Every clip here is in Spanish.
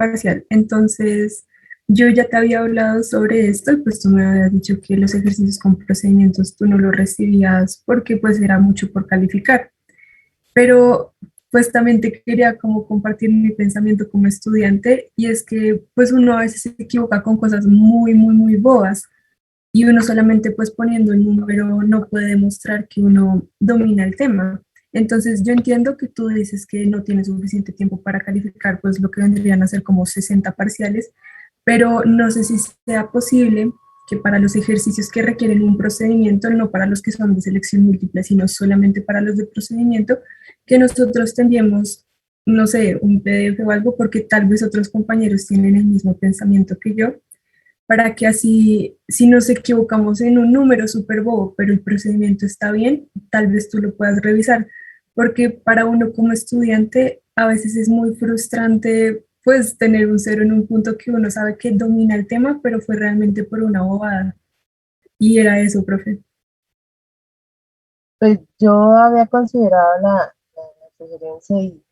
parcial. Entonces, yo ya te había hablado sobre esto, y pues tú me habías dicho que los ejercicios con procedimientos tú no los recibías porque pues era mucho por calificar. Pero pues también te quería como compartir mi pensamiento como estudiante, y es que pues uno a veces se equivoca con cosas muy, muy, muy bobas, y uno solamente pues poniendo el número no puede demostrar que uno domina el tema. Entonces yo entiendo que tú dices que no tienes suficiente tiempo para calificar pues lo que vendrían a ser como 60 parciales, pero no sé si sea posible que para los ejercicios que requieren un procedimiento, no para los que son de selección múltiple, sino solamente para los de procedimiento, que nosotros tendríamos, no sé, un PDF o algo, porque tal vez otros compañeros tienen el mismo pensamiento que yo, para que así, si nos equivocamos en un número súper bobo, pero el procedimiento está bien, tal vez tú lo puedas revisar, porque para uno como estudiante a veces es muy frustrante pues tener un cero en un punto que uno sabe que domina el tema, pero fue realmente por una bobada. Y era eso, profe. Pues yo había considerado la sugerencia y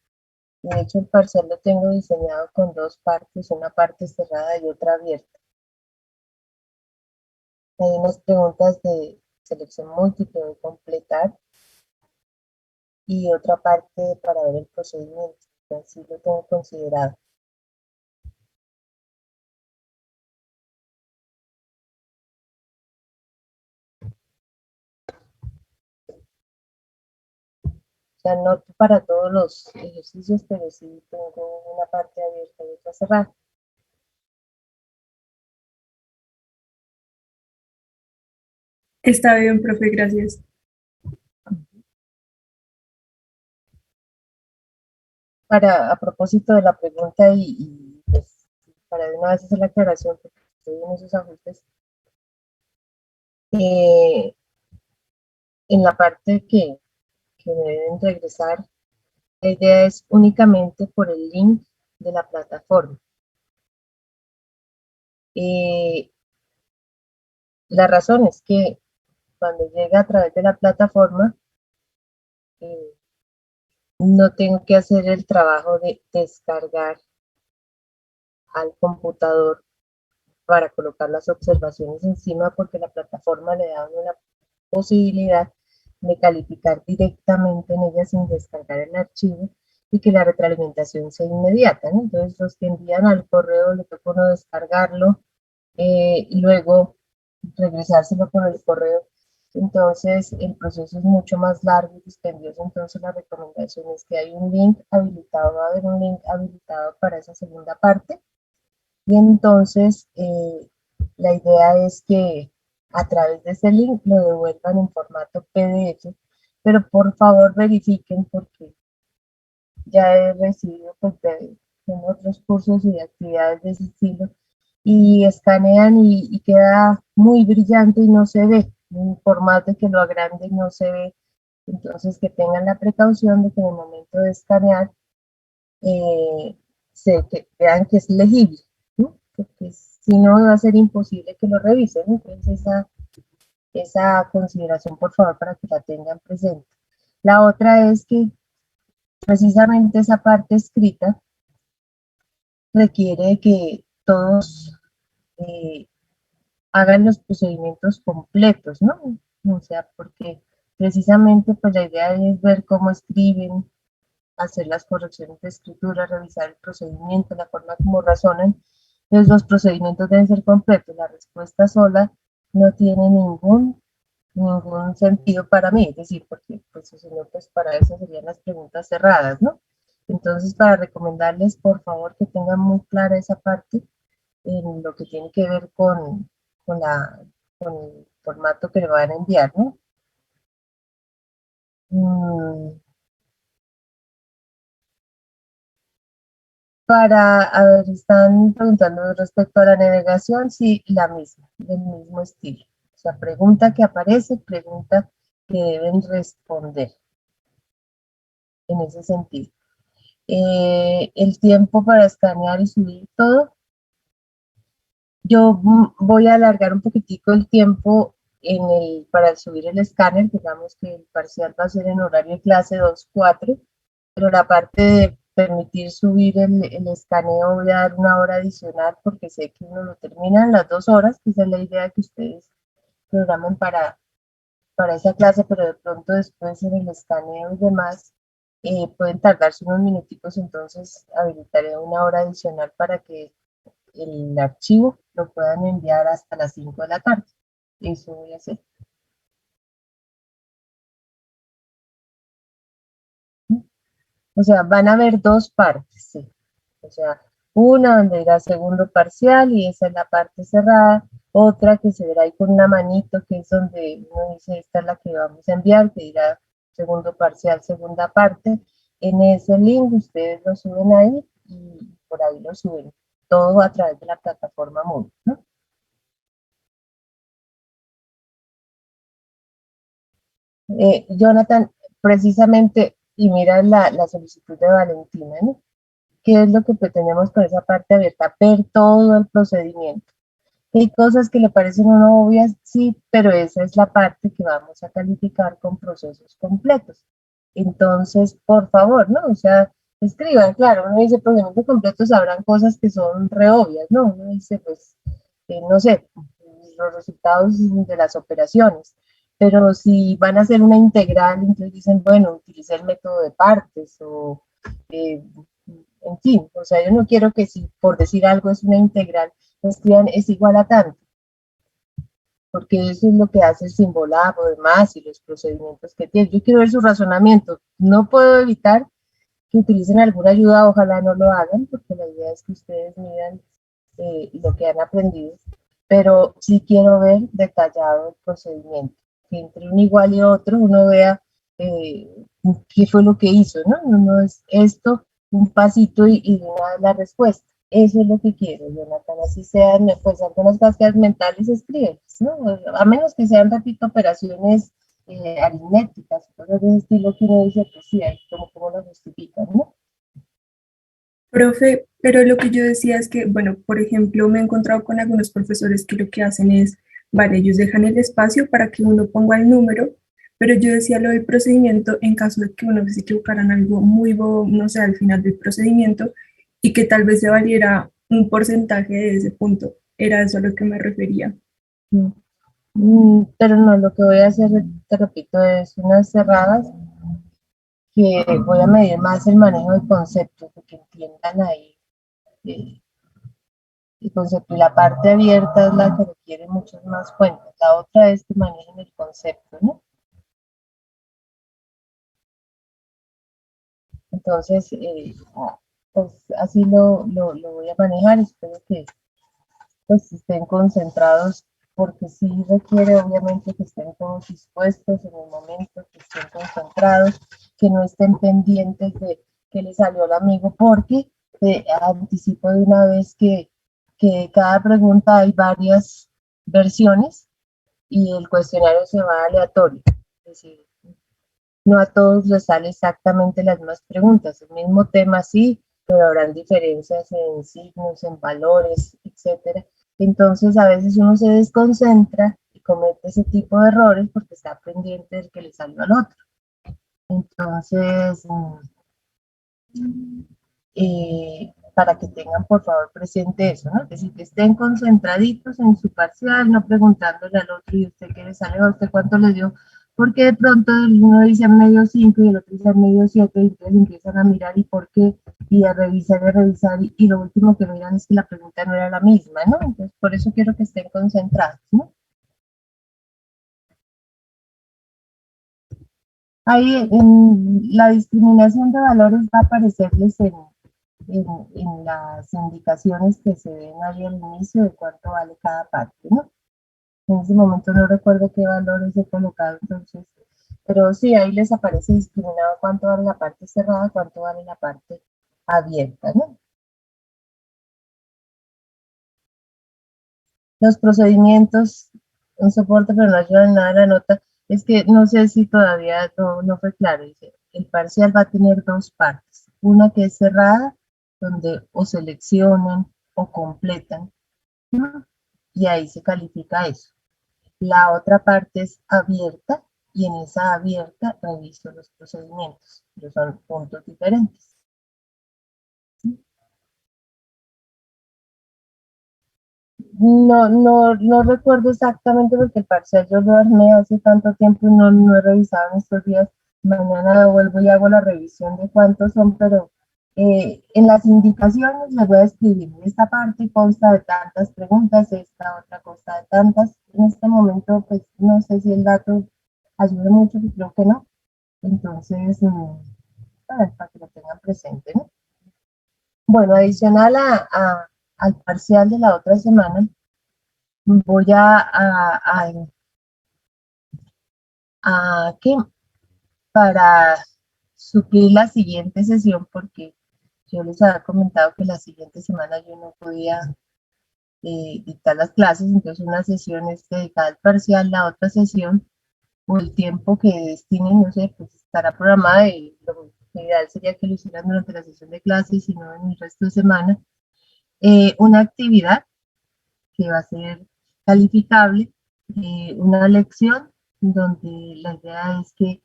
de hecho el parcial lo tengo diseñado con dos partes, una parte cerrada y otra abierta. Hay unas preguntas de selección múltiple de completar y otra parte para ver el procedimiento. Así lo tengo considerado. O sea, no para todos los ejercicios, pero sí tengo una parte abierta y otra cerrada. Está bien, profe, gracias. A propósito de la pregunta pues, para de una vez hacer la aclaración, porque estoy en esos ajustes, eh, en la parte que me deben regresar, la idea es únicamente por el link de la plataforma. La razón es que cuando llega a través de la plataforma, eh, no tengo que hacer el trabajo de descargar al computador para colocar las observaciones encima, porque la plataforma le da una posibilidad de calificar directamente en ella sin descargar el archivo y que la retroalimentación sea inmediata, ¿no? Entonces los que envían al correo le toca uno descargarlo y luego regresárselo por el correo. Entonces el proceso es mucho más largo y dispendioso, entonces la recomendación es que hay un link habilitado, va a haber un link habilitado para esa segunda parte y entonces la idea es que a través de ese link lo devuelvan en formato PDF, pero por favor verifiquen porque ya he recibido pues, en otros cursos y de actividades de ese estilo y escanean y queda muy brillante y no se ve, por más de que lo agranden no se ve, entonces que tengan la precaución de que en el momento de escanear eh, que vean que es legible, ¿no? Porque si no va a ser imposible que lo revisen, ¿no? Entonces esa consideración por favor para que la tengan presente. La otra es que precisamente esa parte escrita requiere que todos eh, hagan los procedimientos completos, ¿no? O sea, porque precisamente pues la idea es ver cómo escriben, hacer las correcciones de escritura, revisar el procedimiento, la forma como razonan. Entonces los procedimientos deben ser completos. La respuesta sola no tiene ningún sentido para mí, es decir, porque pues si no, pues para eso serían las preguntas cerradas, ¿no? Entonces, para recomendarles, por favor, que tengan muy clara esa parte en lo que tiene que ver con, la, con el formato que le van a enviar, ¿no? Mm, a ver, están preguntando respecto a la navegación, sí, la misma, del mismo estilo. O sea, pregunta que aparece, pregunta que deben responder en ese sentido. El tiempo para escanear y subir todo, yo voy a alargar un poquitico el tiempo para subir el escáner, digamos que el parcial va a ser en horario de clase 2-4, pero la parte de permitir subir el escaneo, voy a dar una hora adicional porque sé que uno lo termina en las 2 horas, que esa es la idea que ustedes programen para esa clase, pero de pronto después en el escaneo y demás pueden tardarse unos minuticos, entonces habilitaré una hora adicional para que el archivo lo puedan enviar hasta las 5 de la tarde. Eso voy a hacer. O sea, van a haber dos partes, sí. O sea, una donde irá segundo parcial y esa es la parte cerrada, otra que se verá ahí con una manito, que es donde uno dice, esta es la que vamos a enviar, que dirá segundo parcial, segunda parte. En ese link ustedes lo suben ahí y por ahí lo suben. Todo a través de la plataforma Moodle, ¿no? Jonathan, precisamente, y mira la solicitud de Valentina, ¿no? ¿Qué es lo que pretendemos con esa parte abierta? Ver todo el procedimiento. Hay cosas que le parecen no obvias, sí, pero esa es la parte que vamos a calificar con procesos completos. Entonces, por favor, ¿no? O sea, escriban, claro, uno dice procedimientos completos, habrán cosas que son re obvias, ¿no? Uno dice, pues, no sé, los resultados de las operaciones. Pero si van a hacer una integral, entonces dicen, bueno, utilicé el método de partes o eh, en fin, o sea, yo no quiero que si por decir algo es una integral, escriban es igual a tanto, porque eso es lo que hace el simbolado, demás, y los procedimientos que tiene. Yo quiero ver su razonamiento. No puedo evitar que utilicen alguna ayuda, ojalá no lo hagan, porque la idea es que ustedes miran lo que han aprendido, pero sí quiero ver detallado el procedimiento, que entre un igual y otro uno vea eh, qué fue lo que hizo, ¿no? No es esto, un pasito y una la respuesta. Eso es lo que quiero, Jonathan, así sean pues algunas básicas mentales, escriben, ¿no? A menos que sean, repito, operaciones aritméticas, cosas de ese estilo que uno dice, pues sí, ahí como lo justifican, ¿no? Profe, pero lo que yo decía es que, bueno, por ejemplo, me he encontrado con algunos profesores que lo que hacen es, vale, ellos dejan el espacio para que uno ponga el número, pero yo decía lo del procedimiento en caso de que uno se equivocara en algo muy bobo, no sé, al final del procedimiento, y que tal vez se valiera un porcentaje de ese punto. Era eso a lo que me refería. Pero no, lo que voy a hacer, te repito, es unas cerradas que voy a medir más el manejo de conceptos, que entiendan ahí eh, el concepto. Y la parte abierta es la que requiere muchas más fuentes. La otra es que manejen el concepto, ¿no? Entonces, pues así lo voy a manejar. Espero que pues estén concentrados porque sí requiere obviamente que estén todos dispuestos en el momento, que estén concentrados, que no estén pendientes de que le salió al amigo, porque anticipo de una vez que cada pregunta hay varias versiones y el cuestionario se va aleatorio. Es decir, no a todos les sale exactamente las mismas preguntas, el mismo tema sí, pero habrán diferencias en signos, en valores, etcétera. Entonces a veces uno se desconcentra y comete ese tipo de errores porque está pendiente del que le salió al otro. Entonces, para que tengan por favor presente eso, ¿no? Es decir, que estén concentraditos en su parcial, no preguntándole al otro y usted qué le sale, a usted cuánto le dio, porque de pronto uno dice medio 5 y el otro dice medio 7 y entonces empiezan a mirar y por qué, y a revisar y lo último que miran es que la pregunta no era la misma, ¿no? Entonces por eso quiero que estén concentrados, ¿no? Ahí en la discriminación de valores va a aparecerles en las indicaciones que se ven ahí al inicio de cuánto vale cada parte, ¿no? En ese momento no recuerdo qué valores he colocado, entonces, pero sí, ahí les aparece discriminado cuánto vale la parte cerrada, cuánto vale la parte abierta, ¿no? Los procedimientos, un soporte, pero no ayudan nada a la nota, es que no sé si todavía no fue claro, dice, el parcial va a tener dos partes, una que es cerrada, donde o seleccionan o completan, ¿no? Y ahí se califica eso. La otra parte es abierta y en esa abierta reviso los procedimientos, pero son puntos diferentes. No recuerdo exactamente porque el parcial yo lo armé hace tanto tiempo y no he revisado en estos días. Mañana vuelvo y hago la revisión de cuántos son, pero en las indicaciones les voy a escribir. Esta parte consta de tantas preguntas, esta otra consta de tantas. En este momento, pues no sé si el dato ayude mucho, pero creo que no. Entonces, para que lo tengan presente, ¿no? Bueno, adicional al parcial de la otra semana, voy ¿qué? Para suplir la siguiente sesión, porque yo les había comentado que la siguiente semana yo no podía dictar las clases, entonces una sesión es dedicada al parcial, la otra sesión o el tiempo que destinen, no sé, pues estará programada y lo ideal sería que lo hicieran durante la sesión de clases y no en el resto de semana. Una actividad que va a ser calificable, una lección donde la idea es que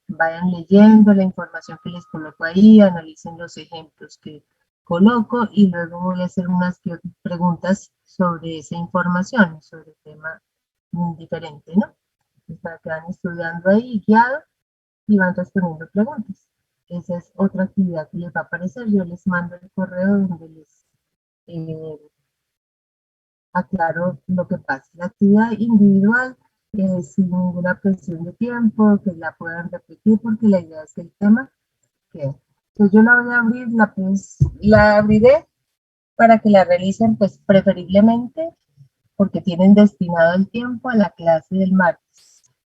vayan leyendo la información que les coloco ahí, analicen los ejemplos que coloco y luego voy a hacer unas preguntas sobre esa información, sobre el tema diferente, ¿no? Entonces, para que van estudiando ahí guiado y van respondiendo preguntas. Esa es otra actividad que les va a aparecer. Yo les mando el correo donde les aclaro lo que pasa. La actividad individual, sin ninguna presión de tiempo, que la puedan repetir, porque la idea es que el tema quede. Entonces yo la voy a abrir, la abriré para que la realicen, pues preferiblemente, porque tienen destinado el tiempo a la clase del martes.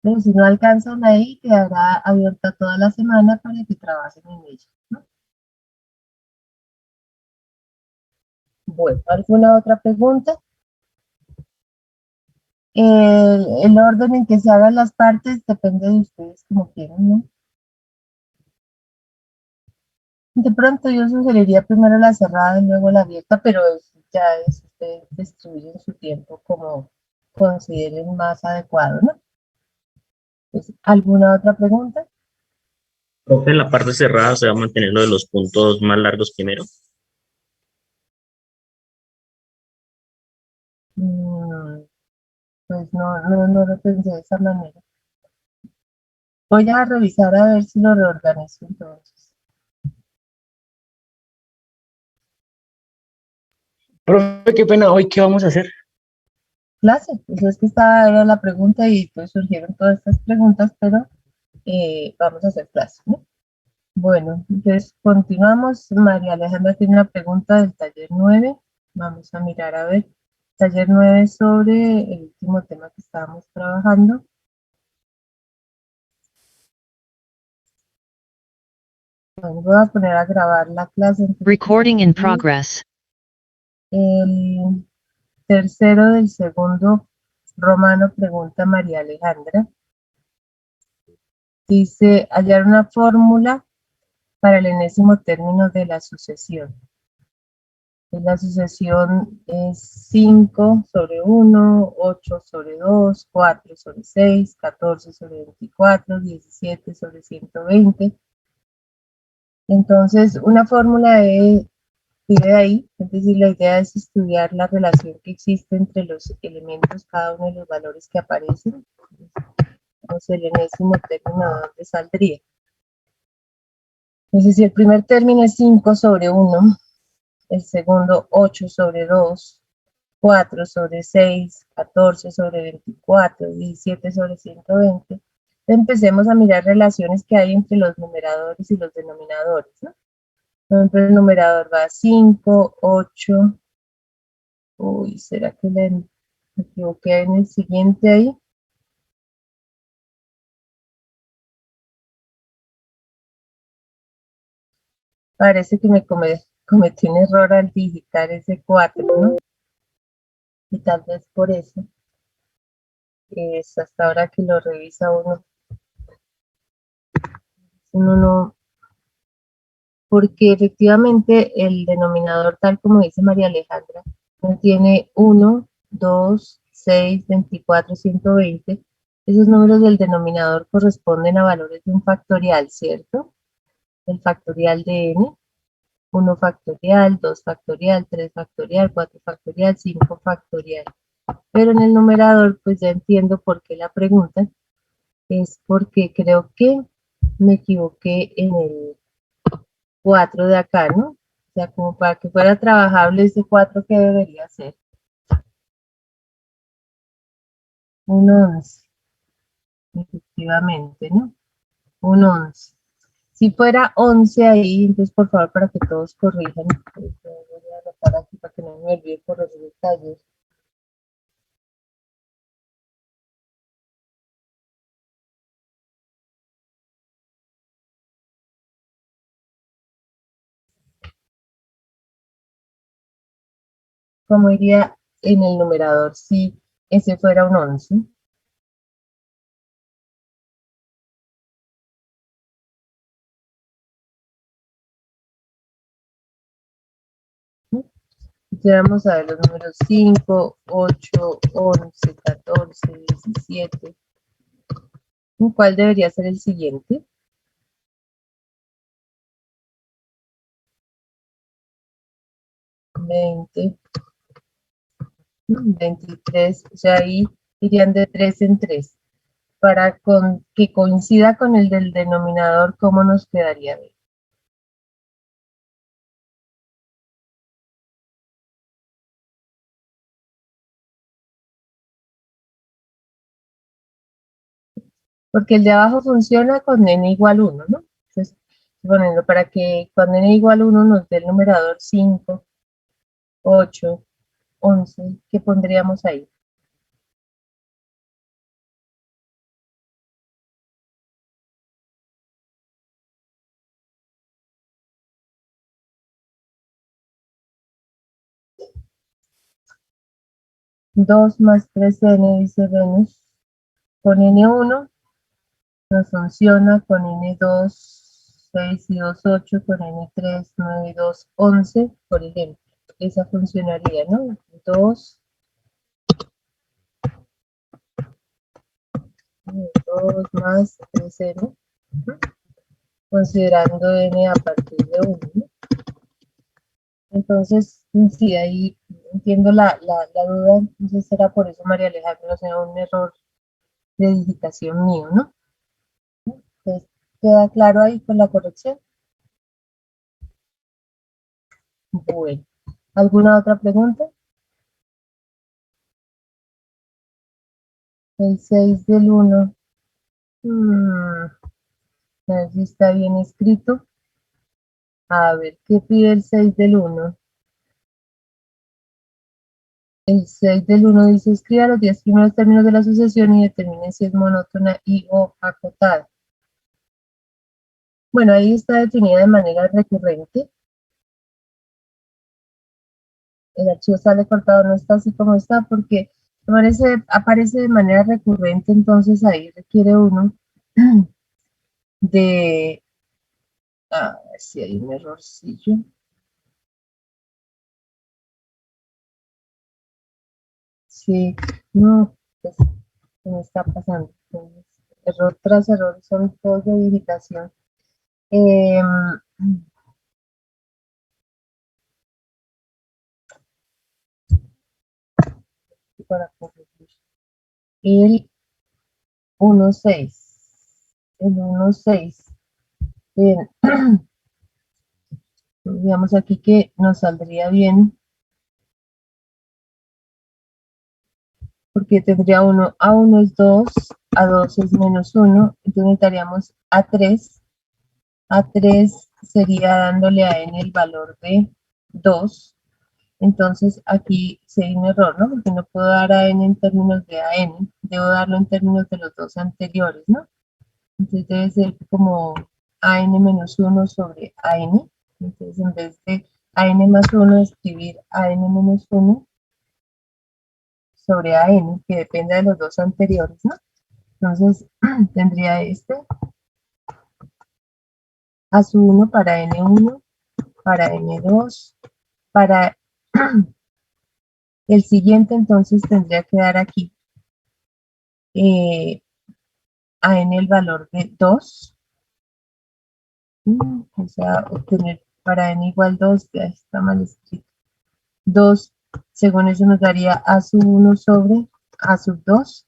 Pero si no alcanzan ahí, quedará abierta toda la semana para que trabajen en ella, ¿no? Bueno, ¿alguna otra pregunta? El orden en que se hagan las partes depende de ustedes como quieran, ¿no? De pronto yo sugeriría primero la cerrada y luego la abierta, pero ya es, ustedes distribuyen su tiempo como consideren más adecuado, ¿no? Entonces, ¿alguna otra pregunta? Profe, en la parte cerrada se va a mantener lo de los puntos más largos primero. Mm, pues no lo pensé de esa manera. Voy a revisar a ver si lo reorganizo entonces. Profe, qué pena, ¿hoy qué vamos a hacer? Clase, pues es que esta era la pregunta y pues surgieron todas estas preguntas, pero vamos a hacer clase, ¿no? Bueno, entonces continuamos. María Alejandra tiene una pregunta del taller 9. Vamos a mirar a ver. Taller 9 sobre el último tema que estábamos trabajando. Bueno, voy a poner a grabar la clase. Recording in progress. El tercero del segundo romano pregunta María Alejandra. Dice, hallar una fórmula para el enésimo término de la sucesión. La sucesión es 5 sobre 1, 8 sobre 2, 4 sobre 6, 14 sobre 24, 17 sobre 120. Entonces, una fórmula pide ahí, es decir, la idea es estudiar la relación que existe entre los elementos, cada uno de los valores que aparecen. Entonces, el enésimo término, ¿de dónde saldría? Entonces, si el primer término es 5 sobre 1, el segundo 8 sobre 2, 4 sobre 6, 14 sobre 24, 17 sobre 120. Empecemos a mirar relaciones que hay entre los numeradores y los denominadores, ¿no? Por ejemplo, el numerador va a 5, 8. Uy, ¿será que me equivoqué en el siguiente ahí? Parece que me cometí un error al digitar ese 4, ¿no? Y tal vez por eso es hasta ahora que lo revisa uno no, porque efectivamente el denominador, tal como dice María Alejandra, no tiene 1, 2, 6, 24, 120. Esos números del denominador corresponden a valores de un factorial, ¿cierto? El factorial de n. 1 factorial, 2 factorial, 3 factorial, 4 factorial, 5 factorial. Pero en el numerador, pues ya entiendo por qué la pregunta. Es porque creo que me equivoqué en el 4 de acá, ¿no? O sea, como para que fuera trabajable ese 4, ¿qué debería ser? Un 11, efectivamente, ¿no? Un 11. Si fuera 11 ahí, entonces por favor para que todos corrijan, voy a anotar aquí para que no me olvide por los detalles. ¿Cómo iría en el numerador si ese fuera un 11? Vamos a ver los números 5, 8, 11, 14, 17. ¿Cuál debería ser el siguiente? 20, 23, o sea, ahí irían de 3 en 3. Para que coincida con el del denominador, ¿cómo nos quedaría? Porque el de abajo funciona con n igual 1, ¿no? Entonces, poniendo para que cuando n igual 1 nos dé el numerador 5, 8, 11, ¿qué pondríamos ahí? Dos más 3n, dice Venus, con n1 nos funciona, con n2, 6 y 2, 8, con n3, 9 y 2, 11, por ejemplo. Esa funcionaría, ¿no? 2, 2 más 3n, considerando n a partir de 1, ¿no? Entonces, sí, ahí entiendo la duda, entonces será por eso, María Alejandra, o sea, un error de digitación mío, ¿no? Entonces, ¿queda claro ahí con la corrección? Bueno, ¿alguna otra pregunta? El 6 del 1. A ver si está bien escrito. A ver, ¿qué pide el 6 del 1? El 6 del 1 dice, escriba los 10 primeros términos de la sucesión y determine si es monótona y o acotada. Bueno, ahí está definida de manera recurrente. El archivo sale cortado, no está así como está, porque aparece de manera recurrente, entonces ahí requiere uno de... A ver si hay un errorcillo. Sí, no, pues, ¿qué me está pasando? Entonces, error tras error, son todos de digitación. Para corregir. El 1.6. El 1.6. Bien. Digamos aquí que nos saldría bien. Porque tendría 1, A1 es 2, A2 es menos 1, entonces necesitaríamos A3. A3 sería dándole a n el valor de 2. Entonces aquí sería un error, ¿no? Porque no puedo dar a n en términos de an, debo darlo en términos de los dos anteriores, ¿no? Entonces debe ser como an menos 1 sobre an. Entonces en vez de an más 1, escribir an menos 1 sobre an, que depende de los dos anteriores, ¿no? Entonces tendría este a su 1 para n1, para n2, para el siguiente entonces tendría que dar aquí a n el valor de 2, o sea, obtener para n igual 2, ya está mal escrito. 2, según eso nos daría a sub 1 sobre a sub 2.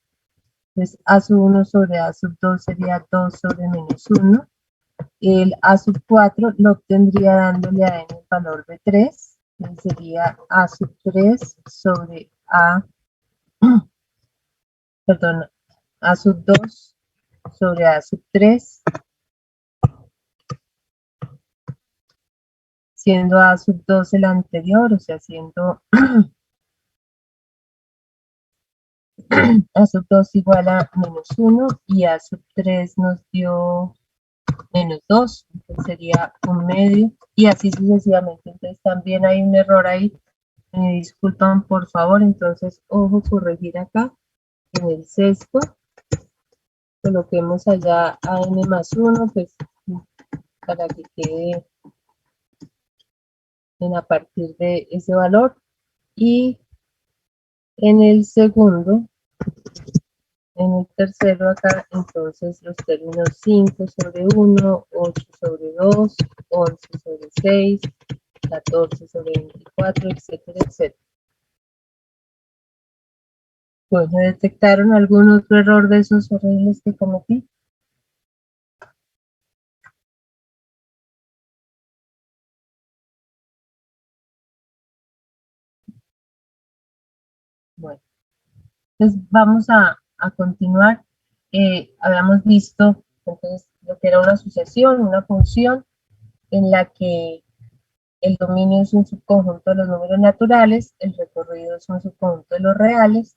Entonces a sub 1 sobre a sub 2 sería 2 sobre menos 1. El a sub 4 lo obtendría dándole a n el valor de 3. Sería a sub 3 sobre a, perdón, a sub 2 sobre a sub 3, siendo a sub 2 el anterior, o sea, siendo a sub 2 igual a menos 1 y a sub 3 nos dio menos 2, entonces sería un medio y así sucesivamente. Entonces también hay un error ahí, me disculpan por favor. Entonces ojo, corregir acá en el sexto, coloquemos allá a n más 1, pues para que quede en a partir de ese valor. Y en el segundo, en el tercero acá, entonces los términos 5 sobre 1, 8 sobre 2, 11 sobre 6, 14 sobre 24, etcétera, etcétera. Bueno, ¿detectaron algún otro error de esos horribles que cometí? Bueno, entonces vamos a continuar. Habíamos visto entonces lo que era una sucesión, una función en la que el dominio es un subconjunto de los números naturales, el recorrido es un subconjunto de los reales.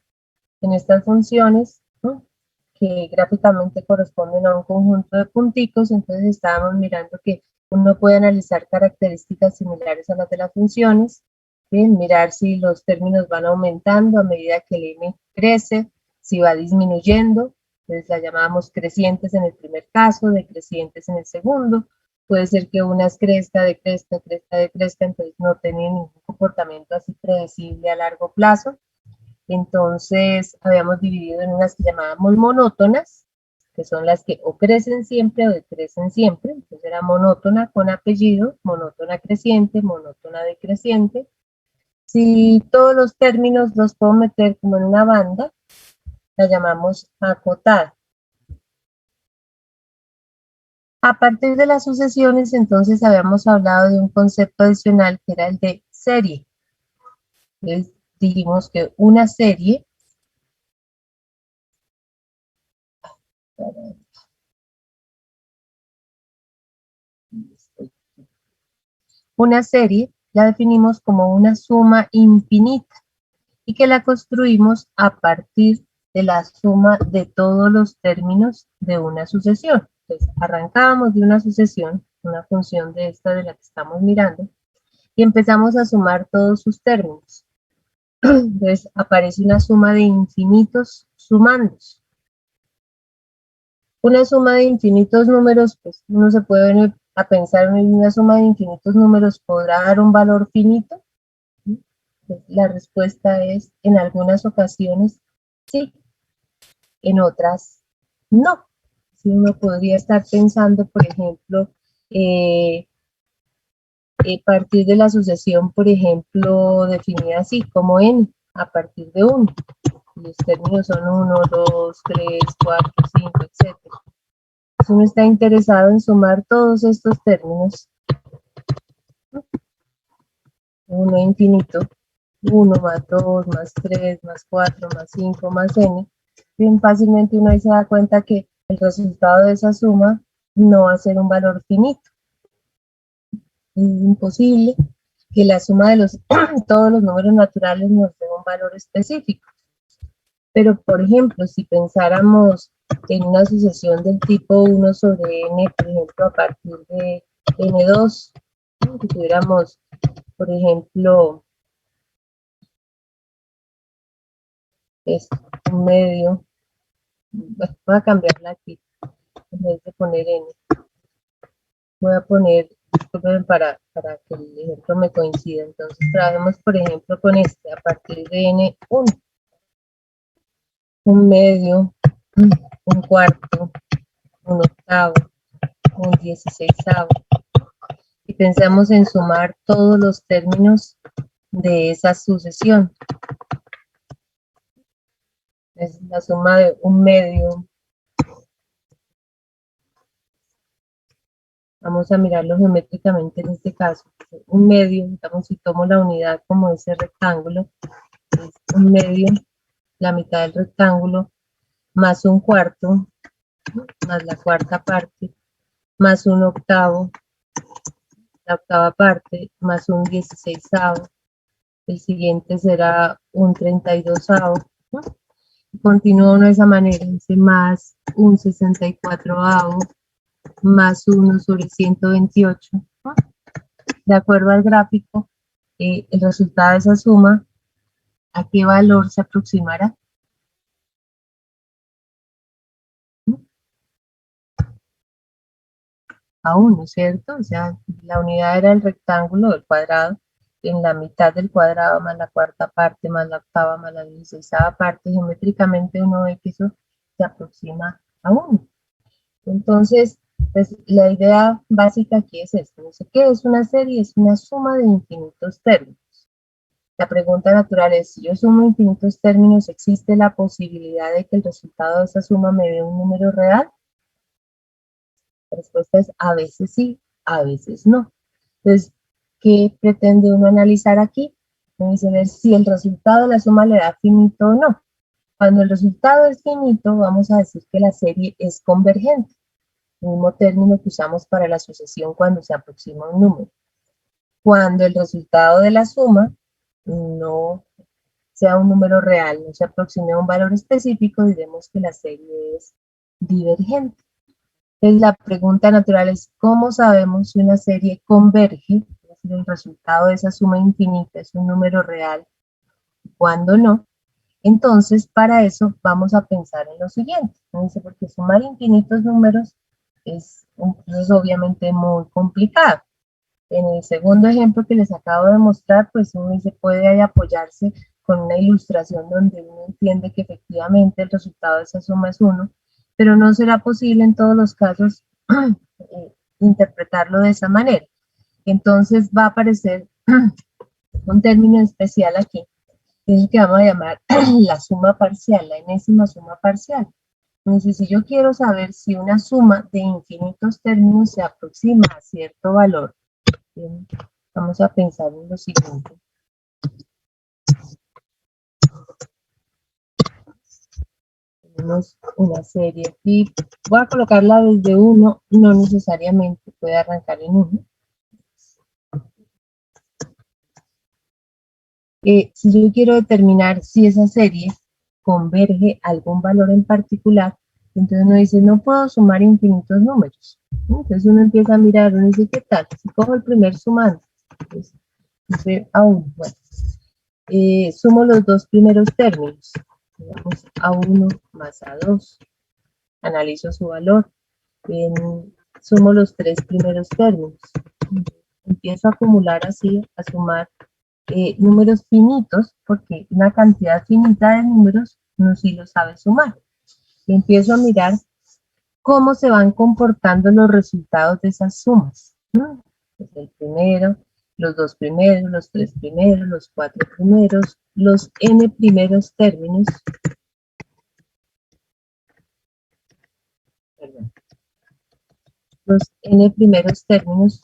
En estas funciones, ¿no?, que gráficamente corresponden a un conjunto de punticos, entonces estábamos mirando que uno puede analizar características similares a las de las funciones, ¿sí?, mirar si los términos van aumentando a medida que el n crece, si va disminuyendo, entonces la llamábamos crecientes en el primer caso, decrecientes en el segundo. Puede ser que unas crezca, decrezca, crezca, decrezca, entonces no tienen ningún comportamiento así predecible a largo plazo. Entonces habíamos dividido en unas que llamábamos monótonas, que son las que o crecen siempre o decrecen siempre. Entonces era monótona con apellido, monótona creciente, monótona decreciente. Si todos los términos los puedo meter como en una banda, la llamamos acotada. A partir de las sucesiones, entonces habíamos hablado de un concepto adicional que era el de serie. Entonces dijimos que una serie la definimos como una suma infinita y que la construimos a partir de la suma de todos los términos de una sucesión. Entonces, arrancábamos de una sucesión, una función de esta de la que estamos mirando, y empezamos a sumar todos sus términos. Entonces, aparece una suma de infinitos sumandos. Una suma de infinitos números, pues uno se puede venir a pensar en una suma de infinitos números, ¿podrá dar un valor finito? Pues la respuesta es, en algunas ocasiones, sí, en otras, no. Si uno podría estar pensando, por ejemplo, partir de la sucesión, por ejemplo, definida así, como n, a partir de 1. Los términos son 1, 2, 3, 4, 5, etc. Si uno está interesado en sumar todos estos términos, 1 infinito, 1 más 2 más 3 más 4 más 5 más n, bien fácilmente uno ahí se da cuenta que el resultado de esa suma no va a ser un valor finito. Es imposible que la suma de todos los números naturales nos dé un valor específico. Pero, por ejemplo, si pensáramos en una sucesión del tipo 1 sobre n, por ejemplo, a partir de n2, si tuviéramos, por ejemplo, un medio, bueno, voy a cambiarla aquí, en vez de poner n, voy a poner, disculpen para que el ejemplo me coincida. Entonces, trabajemos, por ejemplo, con este, a partir de n1, un medio, un cuarto, un octavo, un 16avo. Y pensamos en sumar todos los términos de esa sucesión. Es la suma de un medio. Vamos a mirarlo geométricamente en este caso. Un medio, digamos, si tomo la unidad como ese rectángulo, es un medio, la mitad del rectángulo, más un cuarto, más la cuarta parte, más un octavo, la octava parte, más un 16avo. El siguiente será un 32avo. ¿No? Continúo de esa manera, dice más un 64avo, más 1 sobre 128. ¿No? De acuerdo al gráfico, el resultado de esa suma, ¿a qué valor se aproximará? A 1, ¿cierto? O sea, la unidad era el rectángulo, el cuadrado, en la mitad del cuadrado más la cuarta parte, más la octava, más la 16ava parte, geométricamente uno ve que eso se aproxima a 1. Entonces, pues la idea básica aquí es esto. No sé qué es una serie, es una suma de infinitos términos. La pregunta natural es, si yo sumo infinitos términos, ¿existe la posibilidad de que el resultado de esa suma me dé un número real? La respuesta es a veces sí, a veces no. Entonces, ¿qué pretende uno analizar aquí? Uno dice ver si el resultado de la suma le da finito o no. Cuando el resultado es finito, vamos a decir que la serie es convergente. El mismo término que usamos para la sucesión cuando se aproxima un número. Cuando el resultado de la suma no sea un número real, no se aproxime a un valor específico, diremos que la serie es divergente. Entonces la pregunta natural es, ¿cómo sabemos si una serie converge? Es decir, el resultado de esa suma infinita es un número real, cuando no. Entonces, para eso vamos a pensar en lo siguiente. Dice, porque sumar infinitos números es un proceso obviamente muy complicado. En el segundo ejemplo que les acabo de mostrar, pues uno se puede ahí apoyarse con una ilustración donde uno entiende que efectivamente el resultado de esa suma es 1, pero no será posible en todos los casos interpretarlo de esa manera. Entonces va a aparecer un término especial aquí, que es el que vamos a llamar la suma parcial, la enésima suma parcial. Entonces, si yo quiero saber si una suma de infinitos términos se aproxima a cierto valor, bien, vamos a pensar en lo siguiente. Tenemos una serie aquí, voy a colocarla desde 1, no necesariamente puede arrancar en 1. Si yo quiero determinar si esa serie converge a algún valor en particular, entonces uno dice, no puedo sumar infinitos números. Entonces uno empieza a mirar, uno dice, ¿qué tal? Si cojo el primer sumando, entonces dice A1, bueno, sumo los dos primeros términos, digamos A1 más A2, analizo su valor, sumo los tres primeros términos, empiezo a acumular así, a sumar números finitos, porque una cantidad finita de números uno sí lo sabe sumar. Y empiezo a mirar cómo se van comportando los resultados de esas sumas. ¿No? Pues el primero, los dos primeros, los tres primeros, los cuatro primeros, los n primeros términos. Perdón. Los n primeros términos.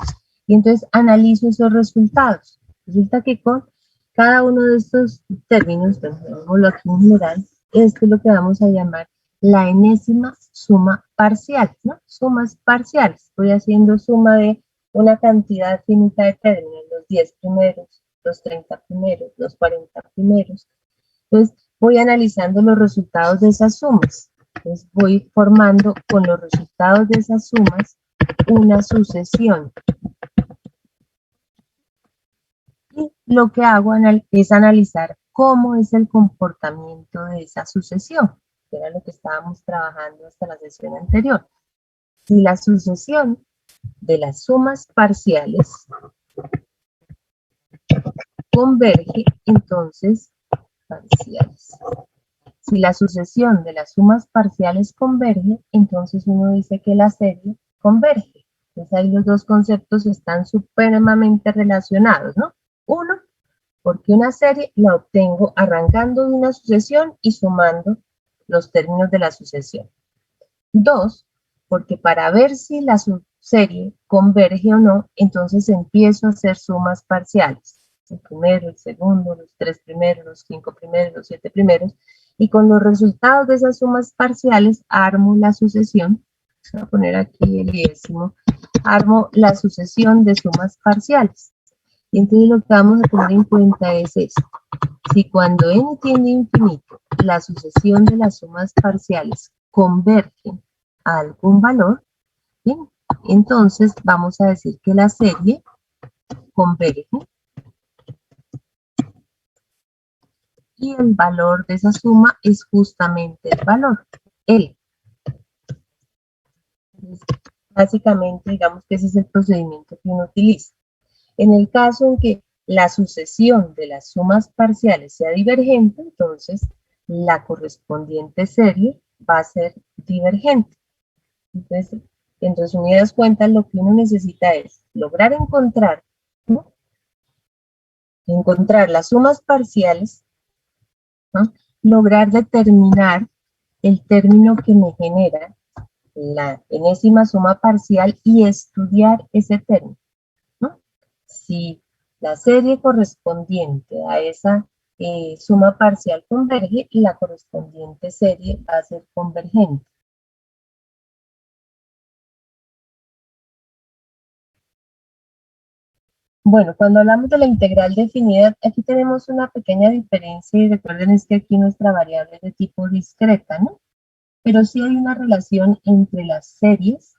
Y entonces analizo esos resultados. Resulta que con cada uno de estos términos, veámoslo aquí en general, esto es lo que vamos a llamar la enésima suma parcial, ¿no? Sumas parciales. Voy haciendo suma de una cantidad finita de términos, los 10 primeros, los 30 primeros, los 40 primeros. Entonces, voy analizando los resultados de esas sumas. Entonces, voy formando con los resultados de esas sumas una sucesión. Y lo que hago es analizar cómo es el comportamiento de esa sucesión, que era lo que estábamos trabajando hasta la sesión anterior. Si la sucesión de las sumas parciales converge, entonces, parciales. Si la sucesión de las sumas parciales converge, entonces uno dice que la serie converge. Entonces ahí los dos conceptos están supremamente relacionados, ¿no? Uno, porque una serie la obtengo arrancando de una sucesión y sumando los términos de la sucesión. Dos, porque para ver si la subserie converge o no, entonces empiezo a hacer sumas parciales. El primero, el segundo, los 3 primeros, los 5 primeros, los 7 primeros, y con los resultados de esas sumas parciales armo la sucesión. Voy a poner aquí el 10º. Armo la sucesión de sumas parciales. Y entonces lo que vamos a tener en cuenta es esto. Si cuando n tiende a infinito, la sucesión de las sumas parciales convergen a algún valor, ¿bien? Entonces vamos a decir que la serie converge y el valor de esa suma es justamente el valor, L. Entonces, básicamente, digamos que ese es el procedimiento que uno utiliza. En el caso en que la sucesión de las sumas parciales sea divergente, entonces la correspondiente serie va a ser divergente. Entonces, en resumidas cuentas, lo que uno necesita es lograr encontrar, ¿no? Encontrar las sumas parciales, ¿no? Lograr determinar el término que me genera la enésima suma parcial y estudiar ese término, ¿no? Si la serie correspondiente a esa suma parcial converge, la correspondiente serie va a ser convergente. Bueno, cuando hablamos de la integral definida, aquí tenemos una pequeña diferencia y recuerden es que aquí nuestra variable es de tipo discreta, ¿no? Pero sí hay una relación entre las series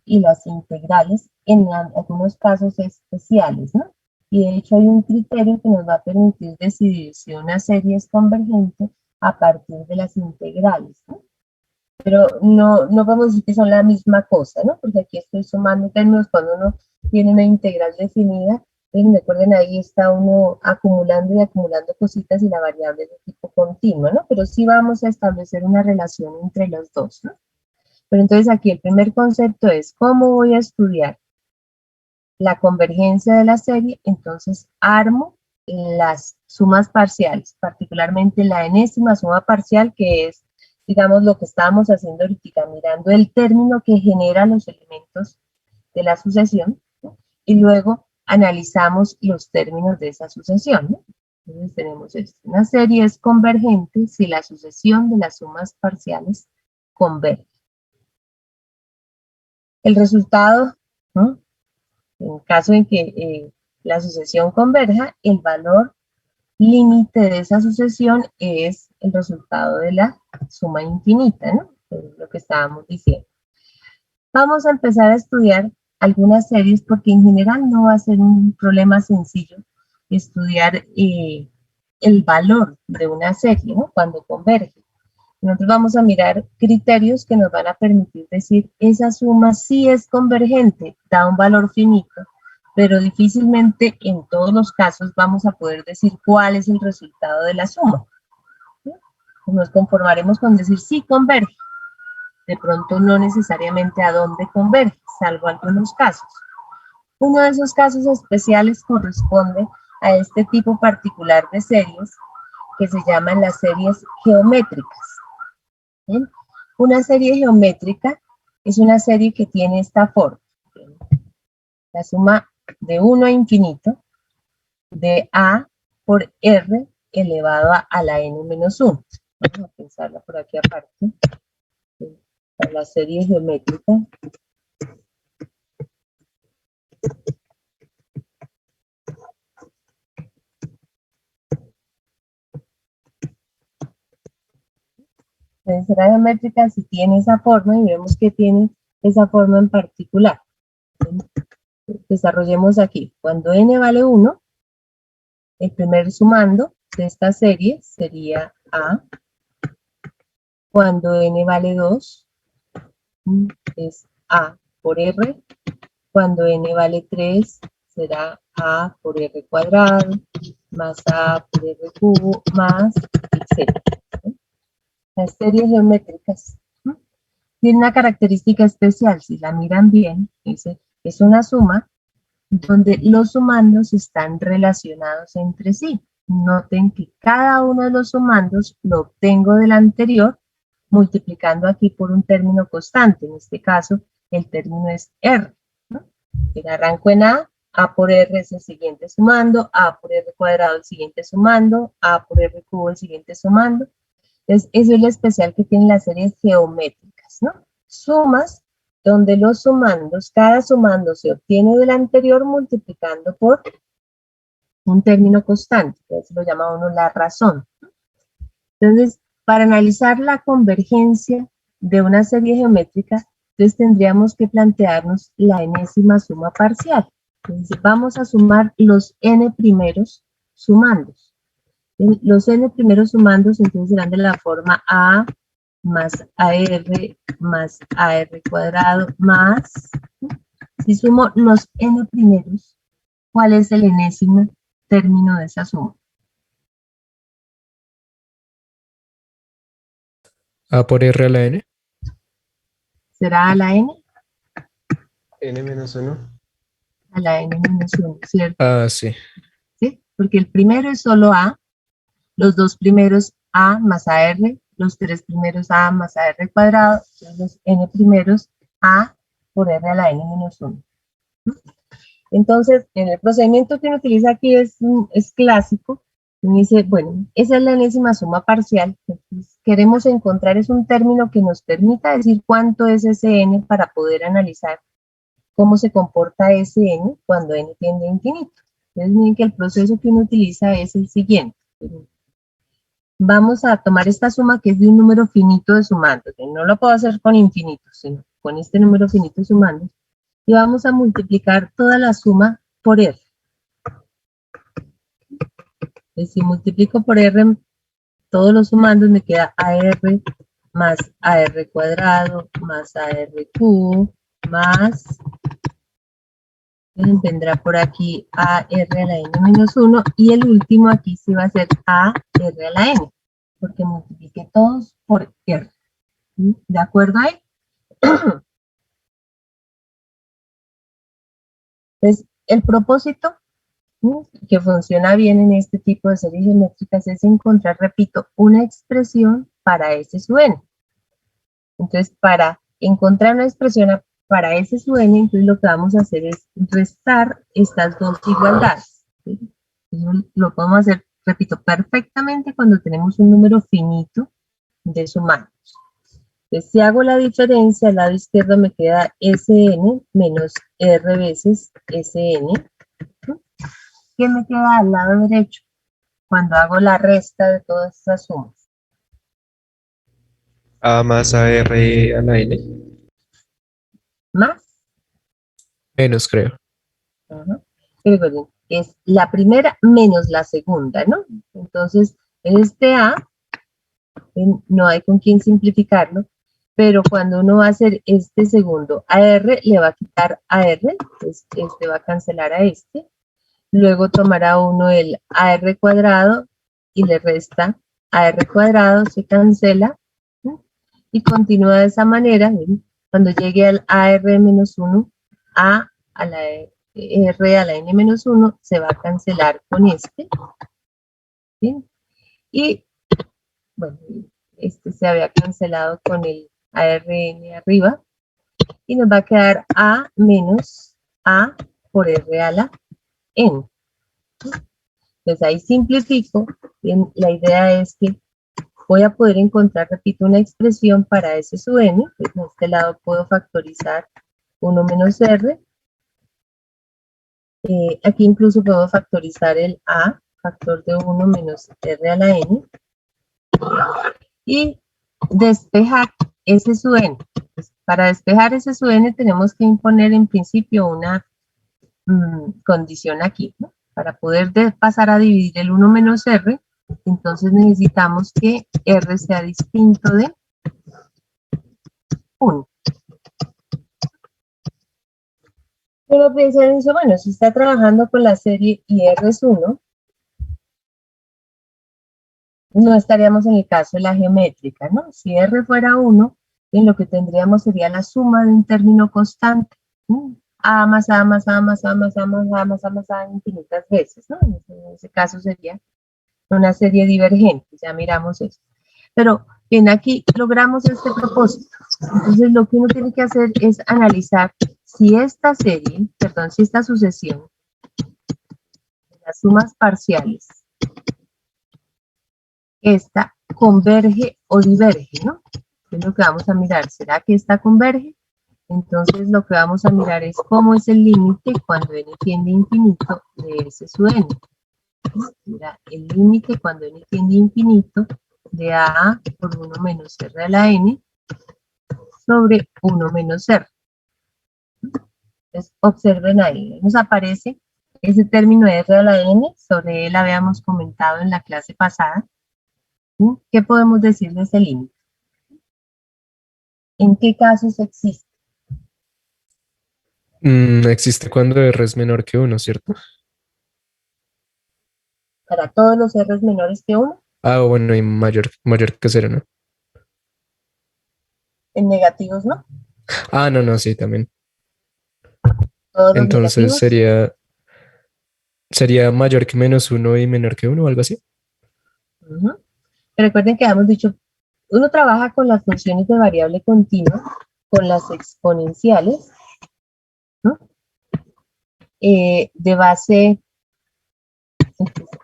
y las integrales en algunos casos especiales, ¿no? Y de hecho hay un criterio que nos va a permitir decidir si una serie es convergente a partir de las integrales, ¿no? Pero no podemos decir que son la misma cosa, ¿no? Porque aquí estoy sumando términos cuando uno tiene una integral definida. Recuerden, ahí está uno acumulando y acumulando cositas y la variable es de tipo continuo, ¿no? Pero sí vamos a establecer una relación entre los dos, ¿no? Pero entonces aquí el primer concepto es cómo voy a estudiar la convergencia de la serie. Entonces armo las sumas parciales, particularmente la enésima suma parcial, que es, digamos, lo que estábamos haciendo ahorita, mirando el término que genera los elementos de la sucesión, ¿no? Y luego analizamos los términos de esa sucesión, ¿no? Entonces tenemos esto. Una serie es convergente si la sucesión de las sumas parciales converge. El resultado, ¿no? En caso en que la sucesión converja, el valor límite de esa sucesión es el resultado de la suma infinita, ¿no? Es lo que estábamos diciendo. Vamos a empezar a estudiar algunas series porque en general no va a ser un problema sencillo estudiar el valor de una serie, ¿no? Cuando converge. Nosotros vamos a mirar criterios que nos van a permitir decir esa suma sí es convergente, da un valor finito, pero difícilmente en todos los casos vamos a poder decir cuál es el resultado de la suma. Nos conformaremos con decir sí converge. De pronto no necesariamente a dónde converge, salvo algunos casos. Uno de esos casos especiales corresponde a este tipo particular de series que se llaman las series geométricas. ¿Bien? Una serie geométrica es una serie que tiene esta forma. La suma de 1 a infinito de A por R elevado a la n menos 1. Vamos a pensarla por aquí aparte. Para la serie geométrica. Será geométrica si tiene esa forma y vemos que tiene esa forma en particular. Desarrollemos aquí. Cuando n vale 1, el primer sumando de esta serie sería A. Cuando n vale 2, es A por R. Cuando n vale 3, será A por R cuadrado, más A por R cubo, más, etc. Las series geométricas tienen una característica especial, si la miran bien, dice, Es una suma donde los sumandos están relacionados entre sí. Noten que cada uno de los sumandos lo obtengo del anterior multiplicando aquí por un término constante. En este caso, el término es R, ¿no? Arranco en A por R es el siguiente sumando, A por R cuadrado el siguiente sumando, A por R cubo el siguiente sumando. Entonces, eso es lo especial que tienen las series geométricas, ¿no? Sumas donde los sumandos, cada sumando se obtiene del anterior multiplicando por un término constante, que eso lo llama uno la razón. Entonces, para analizar la convergencia de una serie geométrica, entonces tendríamos que plantearnos la enésima suma parcial. Entonces, vamos a sumar los n primeros sumandos. Los n primeros sumandos entonces serán de la forma a más ar cuadrado más, si sumo los n primeros, ¿cuál es el enésimo término de esa suma? A por R a la N. ¿Será a la n? N menos 1. A la n menos 1, ¿cierto? Ah, sí. ¿Sí? Porque el primero es solo a, los dos primeros a más ar, los tres primeros a más ar cuadrado, los n primeros a por r a la n menos 1. Entonces, en el procedimiento que uno utiliza aquí es clásico. Uno dice, bueno, esa es la enésima suma parcial. Entonces, queremos encontrar es un término que nos permita decir cuánto es ese n para poder analizar cómo se comporta ese n cuando n tiende a infinito. Entonces, miren que el proceso que uno utiliza es el siguiente. Vamos a tomar esta suma que es de un número finito de sumandos. No lo puedo hacer con infinitos, sino con este número finito de sumandos. Y vamos a multiplicar toda la suma por r. Entonces, si multiplico por r todos los sumandos, me queda ar más ar cuadrado más ar cubo más, vendrá por aquí ar a la n menos 1 y el último aquí sí va a ser ar a la n, porque multipliqué todos por r. ¿De acuerdo ahí? Entonces, el propósito que funciona bien en este tipo de series geométricas es encontrar, repito, una expresión para S sub n. Entonces, para encontrar una expresión para S sub n, entonces lo que vamos a hacer es restar estas dos igualdades. ¿Sí? Eso lo podemos hacer, repito, perfectamente cuando tenemos un número finito de sumandos. Entonces, si hago la diferencia, al lado izquierdo me queda Sn menos R veces Sn. ¿Qué me queda al lado derecho cuando hago la resta de todas estas sumas? A más AR a la N. Más. Menos, creo. Ajá. Recuerden, es la primera menos la segunda, ¿no? Entonces, este A, no hay con quién simplificarlo, pero cuando uno va a hacer este segundo AR, le va a quitar AR, entonces este va a cancelar a este. Luego tomará uno el AR cuadrado y le resta AR cuadrado, se cancela, ¿sí? Y continúa de esa manera. ¿Sí? Cuando llegue al AR menos 1, A a la R a la N menos 1 se va a cancelar con este. ¿Sí? Y, bueno, este se había cancelado con el ARN arriba. Y nos va a quedar A menos A por R a la N. Entonces ahí simplifico. Bien, la idea es que voy a poder encontrar, repito, una expresión para S sub n. Pues en este lado puedo factorizar 1 menos R. Aquí incluso puedo factorizar el A, factor de 1 menos R a la N. Y despejar S sub n. Pues para despejar S sub n tenemos que imponer en principio una condición aquí, ¿no? Para poder pasar a dividir el 1 menos R, entonces necesitamos que R sea distinto de 1. Pero piensen eso, bueno, si está trabajando con la serie y R es 1, no estaríamos en el caso de la geométrica, ¿no? Si R fuera 1, lo que tendríamos sería la suma de un término constante. A más A más A más A más A más A más A más A infinitas veces, ¿no? En ese caso sería una serie divergente, ya miramos eso. Pero bien, aquí logramos este propósito. Entonces lo que uno tiene que hacer es analizar si esta serie, perdón, si esta sucesión de las sumas parciales, esta converge o diverge, ¿no? Es lo que vamos a mirar. ¿Será que esta converge? Entonces lo que vamos a mirar es cómo es el límite cuando n tiende a infinito de S sub n. Mira, el límite cuando n tiende a infinito de a por 1 menos r a la n sobre 1 menos r. Entonces observen ahí, nos aparece ese término de r a la n, sobre él habíamos comentado en la clase pasada. ¿Qué podemos decir de ese límite? ¿En qué casos existe? Existe cuando R es menor que 1, ¿cierto? Para todos los r's menores que 1, Ah, bueno, y mayor que 0, ¿no? en negativos no. Ah, no, sí, también. Todos los Entonces negativos. sería mayor que -1 y menor que 1 o algo así. Ujú. Recuerden que habíamos dicho, uno trabaja con las funciones de variable continua, con las exponenciales, ¿no? De base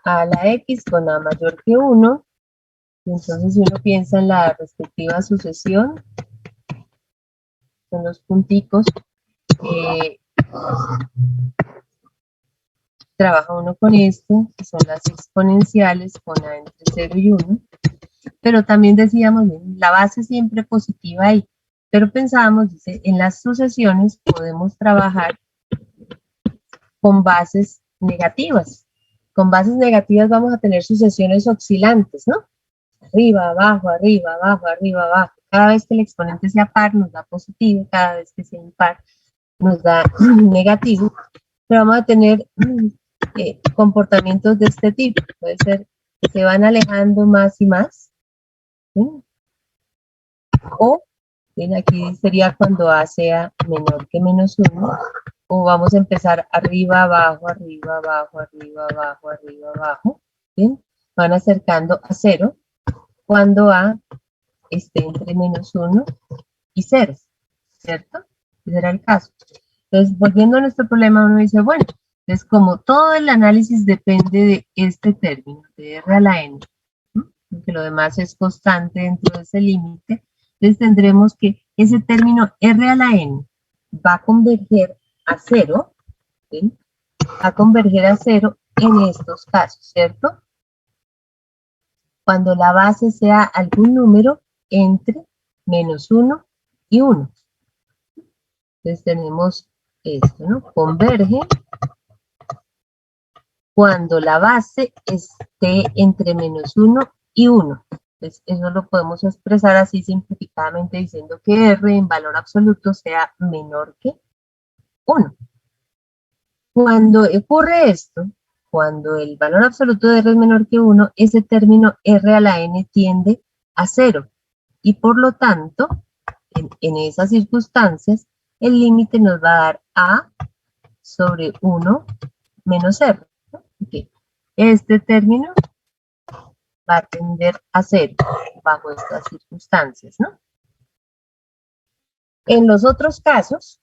a la x con a mayor que 1. Entonces, si uno piensa en la respectiva sucesión, son los punticos, trabaja uno con esto, que son las exponenciales con a entre 0 y 1. Pero también decíamos, la base siempre positiva ahí. Pero pensábamos, dice, en las sucesiones podemos trabajar con bases negativas. Con bases negativas vamos a tener sucesiones oscilantes, ¿no? Arriba, abajo, arriba, abajo, arriba, abajo. Cada vez que el exponente sea par nos da positivo, cada vez que sea impar nos da negativo. Pero vamos a tener comportamientos de este tipo. Puede ser que se van alejando más y más. ¿Sí? O, bien, aquí sería cuando A sea menor que -1. O vamos a empezar arriba, abajo, arriba, abajo, arriba, abajo, arriba, abajo. ¿Bien? Van acercando a 0 cuando A esté entre -1 y 0, ¿cierto? Ese era el caso. Entonces, volviendo a nuestro problema, uno dice, bueno, entonces como todo el análisis depende de este término, de R a la N, ¿no? Porque lo demás es constante dentro de ese límite, entonces tendremos que ese término R a la N va a converger a 0, ¿sí? Va a converger a 0 en estos casos, ¿cierto? Cuando la base sea algún número entre -1 y 1. Entonces tenemos esto, ¿no? Converge cuando la base esté entre -1 y 1. Entonces eso lo podemos expresar así simplificadamente diciendo que R en valor absoluto sea menor que 1. Cuando ocurre esto, cuando el valor absoluto de R es menor que 1, ese término R a la N tiende a 0. Y por lo tanto, en esas circunstancias, el límite nos va a dar A sobre 1 menos R. ¿No? Okay. Este término va a tender a 0 bajo estas circunstancias, ¿no? En los otros casos,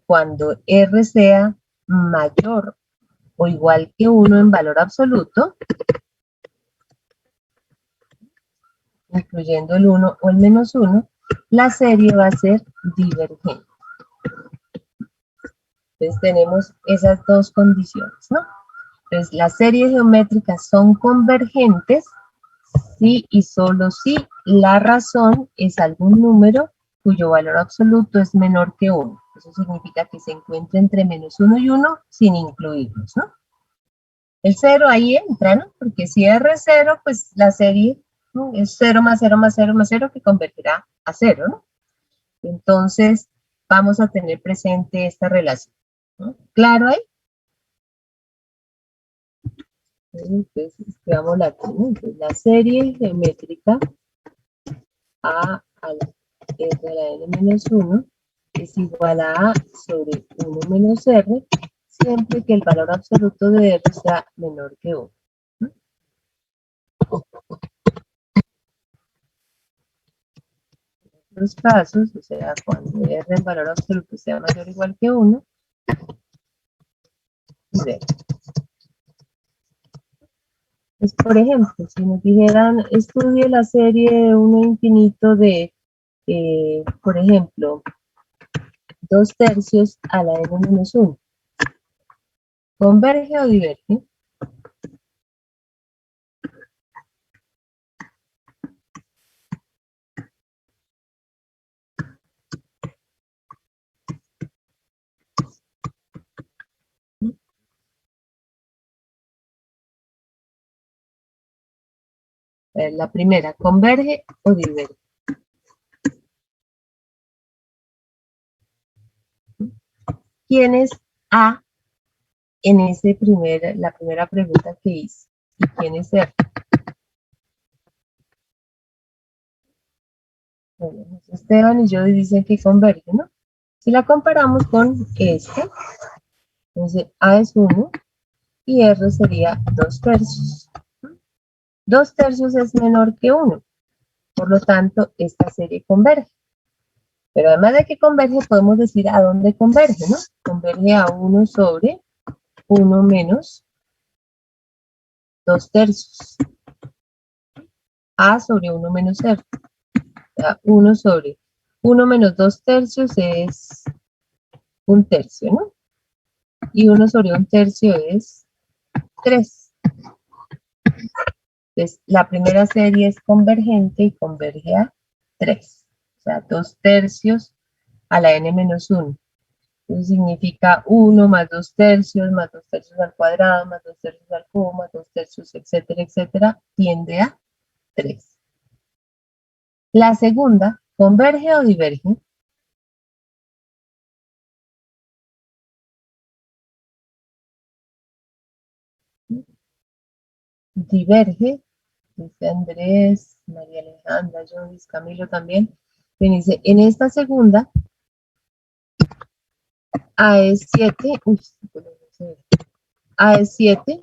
cuando R sea mayor o igual que 1 en valor absoluto, incluyendo el 1 o el -1, la serie va a ser divergente. Entonces tenemos esas dos condiciones, ¿no? Entonces las series geométricas son convergentes si y solo si la razón es algún número cuyo valor absoluto es menor que 1. Eso significa que se encuentra entre -1 y 1 sin incluirlos, ¿no? El 0 ahí entra, ¿no? Porque si R es 0, pues la serie, ¿no?, es 0 más 0 más 0 más 0 que convertirá a 0, ¿no? Entonces vamos a tener presente esta relación, ¿no? ¿Claro ahí? Entonces escribámosla aquí, ¿no? Entonces, la serie geométrica A a la R a la N-1 es igual a sobre 1 menos R, siempre que el valor absoluto de R sea menor que 1. En los casos, o sea, cuando R en valor absoluto sea mayor o igual que 1, pues, por ejemplo, si nos dijeran, estudie la serie de 1 infinito de, por ejemplo, 2/3 a la n menos 1. ¿Converge o diverge? La primera, ¿converge o diverge? ¿Quién es A en la primera pregunta que hice? ¿Y quién es R? Bueno, Esteban y yo dicen que converge, ¿no? Si la comparamos con este, entonces A es 1 y R sería 2/3. 2/3 es menor que 1, por lo tanto, esta serie converge. Pero además de que converge, podemos decir a dónde converge, ¿no? Converge a 1 sobre 1 menos 2/3. A sobre 1 menos R. O sea, 1 sobre 1 menos 2/3 es 1/3, ¿no? Y 1 sobre 1/3 es 3. Entonces, la primera serie es convergente y converge a 3. O sea, 2/3 a la n menos 1. Eso significa 1 más 2/3 más 2/3 al cuadrado más 2/3 al cubo más 2/3, etcétera, etcétera, tiende a 3. La segunda, ¿converge o diverge? Diverge, dice Andrés, María Alejandra, Jovis, Camilo también. Me dice, en esta segunda, A es 7, A es 7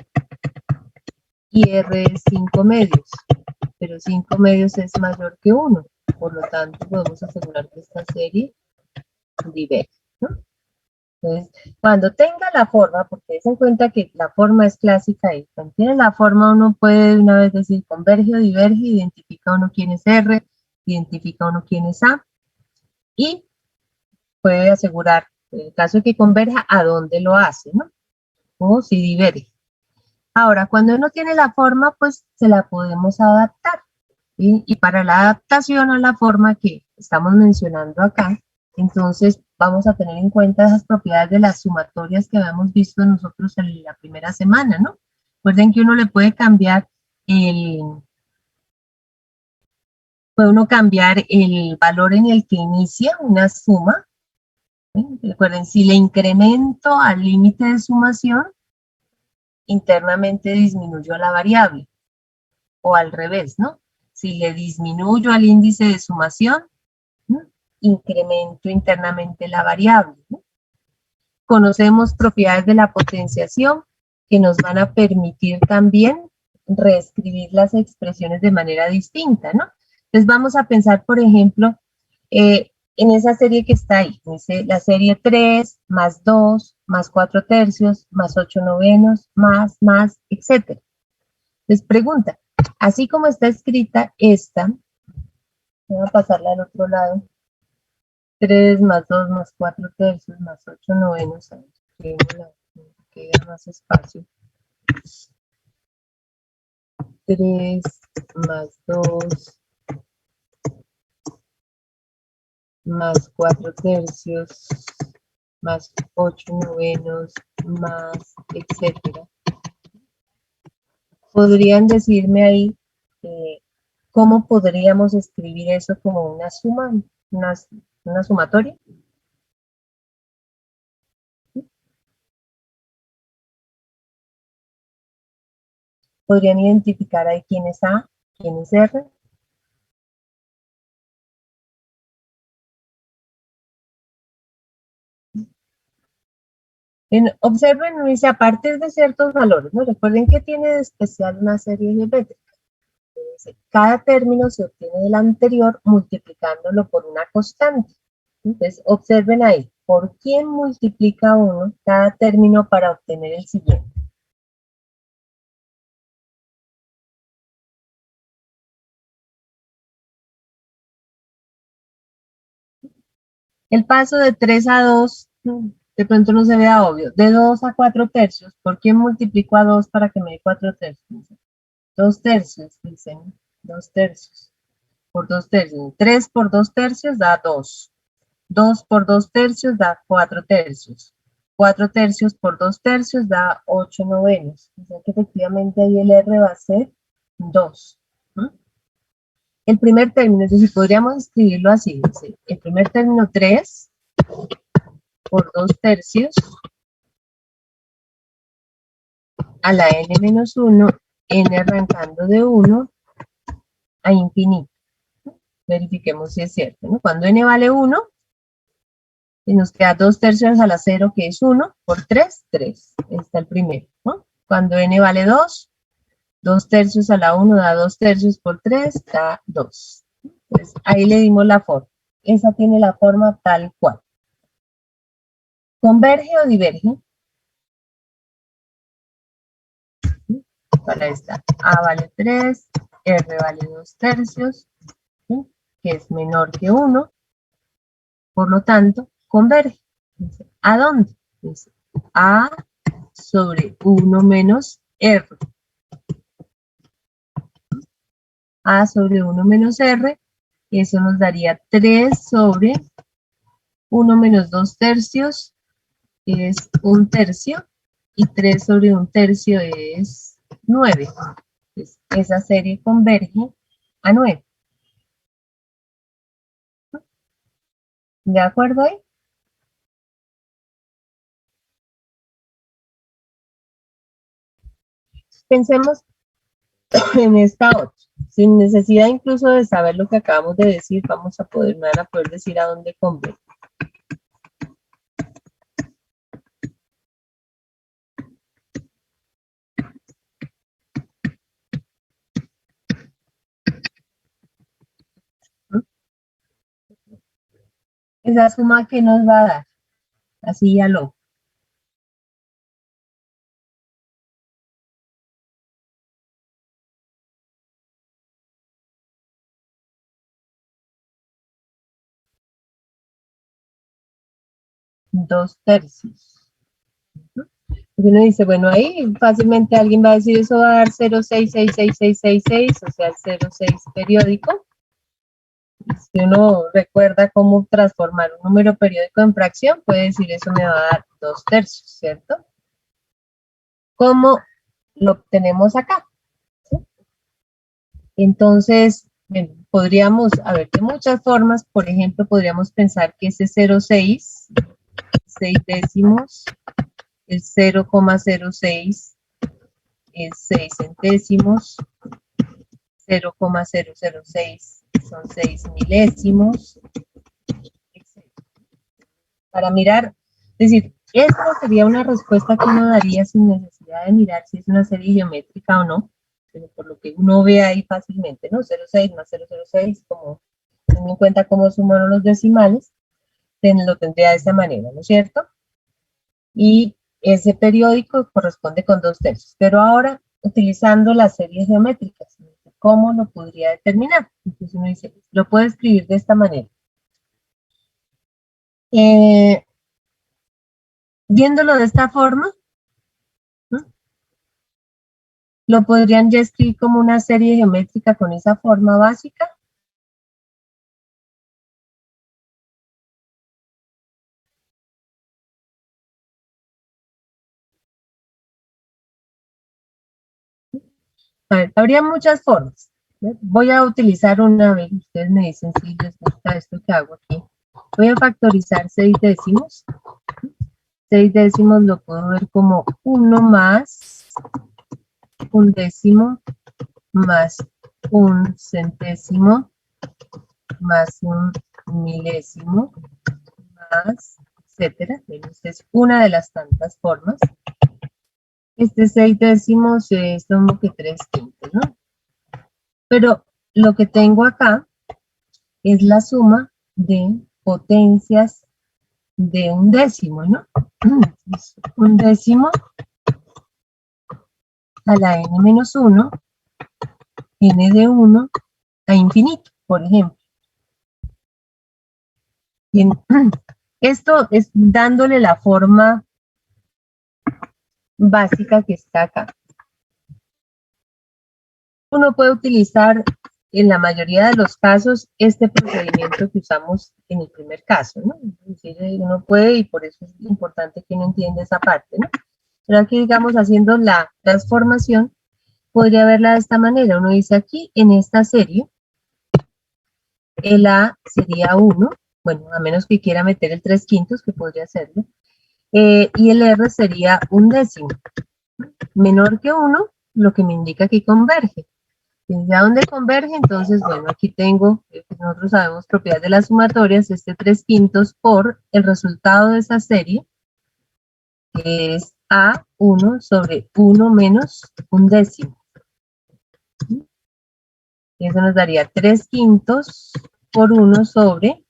y R es 5 medios, pero 5 medios es mayor que 1, por lo tanto podemos asegurar que esta serie diverge, ¿no? Entonces, cuando tenga la forma, porque des en cuenta que la forma es clásica y cuando tiene la forma uno puede de una vez decir converge o diverge, identifica uno quién es R, identifica uno quién es A y puede asegurar, en el caso de que converja, a dónde lo hace, ¿no? O si diverge. Ahora, cuando uno tiene la forma, pues se la podemos adaptar, ¿sí? Y para la adaptación a la forma que estamos mencionando acá, entonces vamos a tener en cuenta esas propiedades de las sumatorias que habíamos visto nosotros en la primera semana, ¿no? Recuerden que uno le puede cambiar puede uno cambiar el valor en el que inicia una suma. ¿Sí? Recuerden, si le incremento al límite de sumación, internamente disminuyo la variable, o al revés, ¿no? Si le disminuyo al índice de sumación, ¿no? Incremento internamente la variable, ¿no? Conocemos propiedades de la potenciación que nos van a permitir también reescribir las expresiones de manera distinta, ¿no? Entonces vamos a pensar, por ejemplo, en esa serie que está ahí, dice la serie 3 más 2 más 4/3 más 8/9 más, etcétera. Les pregunta, así como está escrita esta, voy a pasarla al otro lado, 3 más 2 más 4/3 más 8/9, a ver, que queda más espacio. 3 más 2 más 4/3 más 8/9 más, etcétera. ¿Podrían decirme ahí cómo podríamos escribir eso como una suma, una sumatoria? ¿Podrían identificar ahí quién es A, quién es R? Observen, uno dice, a partir de ciertos valores, ¿no? Recuerden que tiene de especial una serie geométrica. Dice, cada término se obtiene del anterior multiplicándolo por una constante. Entonces, observen ahí, ¿por quién multiplica uno cada término para obtener el siguiente? El paso de 3 a 2, de pronto no se vea obvio. De 2 a 4 tercios, ¿por quién multiplico a 2 para que me dé 4 tercios? 2 tercios, dicen. 2 tercios. Por 2 tercios. 3 por 2 tercios da 2. 2 por 2 tercios da 4 tercios. 4 tercios por 2 tercios da 8 novenos. O sea que efectivamente ahí el R va a ser 2. El primer término, es decir, podríamos escribirlo así. Dice, el primer término 3 por 2 tercios a la n menos 1, n arrancando de 1 a infinito. Verifiquemos si es cierto, ¿no? Cuando n vale 1, y nos queda 2 tercios a la 0, que es 1, por 3, 3. Está el primero, ¿no? Cuando n vale 2, 2 tercios a la 1 da 2 tercios por 3, da 2. Entonces, ahí le dimos la forma. Esa tiene la forma tal cual. ¿Converge o diverge? Para esta, A vale 3, R vale 2 tercios, ¿sí? Que es menor que 1. Por lo tanto, converge. ¿A dónde? Dice, A sobre 1 menos R. A sobre 1 menos R, eso nos daría 3 sobre 1 menos 2 tercios, es 1 tercio, y 3 sobre 1 tercio es 9. Entonces, esa serie converge a 9. ¿De acuerdo ahí? Pensemos en esta otra. Sin necesidad incluso de saber lo que acabamos de decir, me van a poder decir a dónde converge. Esa suma que nos va a dar, así ya lo. Dos tercios. Y uno dice, bueno, ahí fácilmente alguien va a decir, eso va a dar 0,66666, o sea, el 0,6 periódico. Si uno recuerda cómo transformar un número periódico en fracción, puede decir, eso me va a dar 2 tercios, ¿cierto? ¿Cómo lo obtenemos acá? ¿Sí? Entonces, bueno, podríamos, a ver, de muchas formas, por ejemplo, podríamos pensar que ese 0,6, 6 décimos, el 0,06 es 6 centésimos, 0,006 son 6 milésimos, etc. Para mirar, es decir, esta sería una respuesta que uno daría sin necesidad de mirar si es una serie geométrica o no, pero por lo que uno ve ahí fácilmente, ¿no? 0,6 más 0,06, como teniendo en cuenta cómo suman los decimales, lo tendría de esa manera, ¿no es cierto? Y ese periódico corresponde con 2 tercios. Pero ahora, utilizando las series geométricas, ¿cómo lo podría determinar? Entonces uno dice, lo puedo escribir de esta manera. Viéndolo de esta forma, ¿no? Lo podrían ya escribir como una serie geométrica con esa forma básica. A ver, habría muchas formas, ¿no? Voy a utilizar una vez, ustedes me dicen si les gusta esto que hago aquí. Voy a factorizar 6 décimos. 6 décimos lo puedo ver como 1 más un décimo más un centésimo más un milésimo más etcétera. Esta es una de las tantas formas. Este 6 décimos es como que 3/5, ¿no? Pero lo que tengo acá es la suma de potencias de un décimo, ¿no? Un décimo a la n-1, n de 1 a infinito, por ejemplo. Bien. Esto es dándole la forma básica que está acá. Uno puede utilizar en la mayoría de los casos este procedimiento que usamos en el primer caso, ¿no? Es decir, uno puede, y por eso es importante que uno entienda esa parte, ¿no? Pero aquí, digamos, haciendo la transformación, podría verla de esta manera. Uno dice aquí, en esta serie, el A sería 1, bueno, a menos que quiera meter el 3/5, que podría hacerlo, y el R sería un décimo. Menor que 1, lo que me indica que converge. ¿A dónde converge? Entonces, bueno, aquí tengo, nosotros sabemos propiedades de las sumatorias, este 3/5 por el resultado de esa serie, que es A1 sobre 1 menos un décimo. Y eso nos daría 3/5 por 1 sobre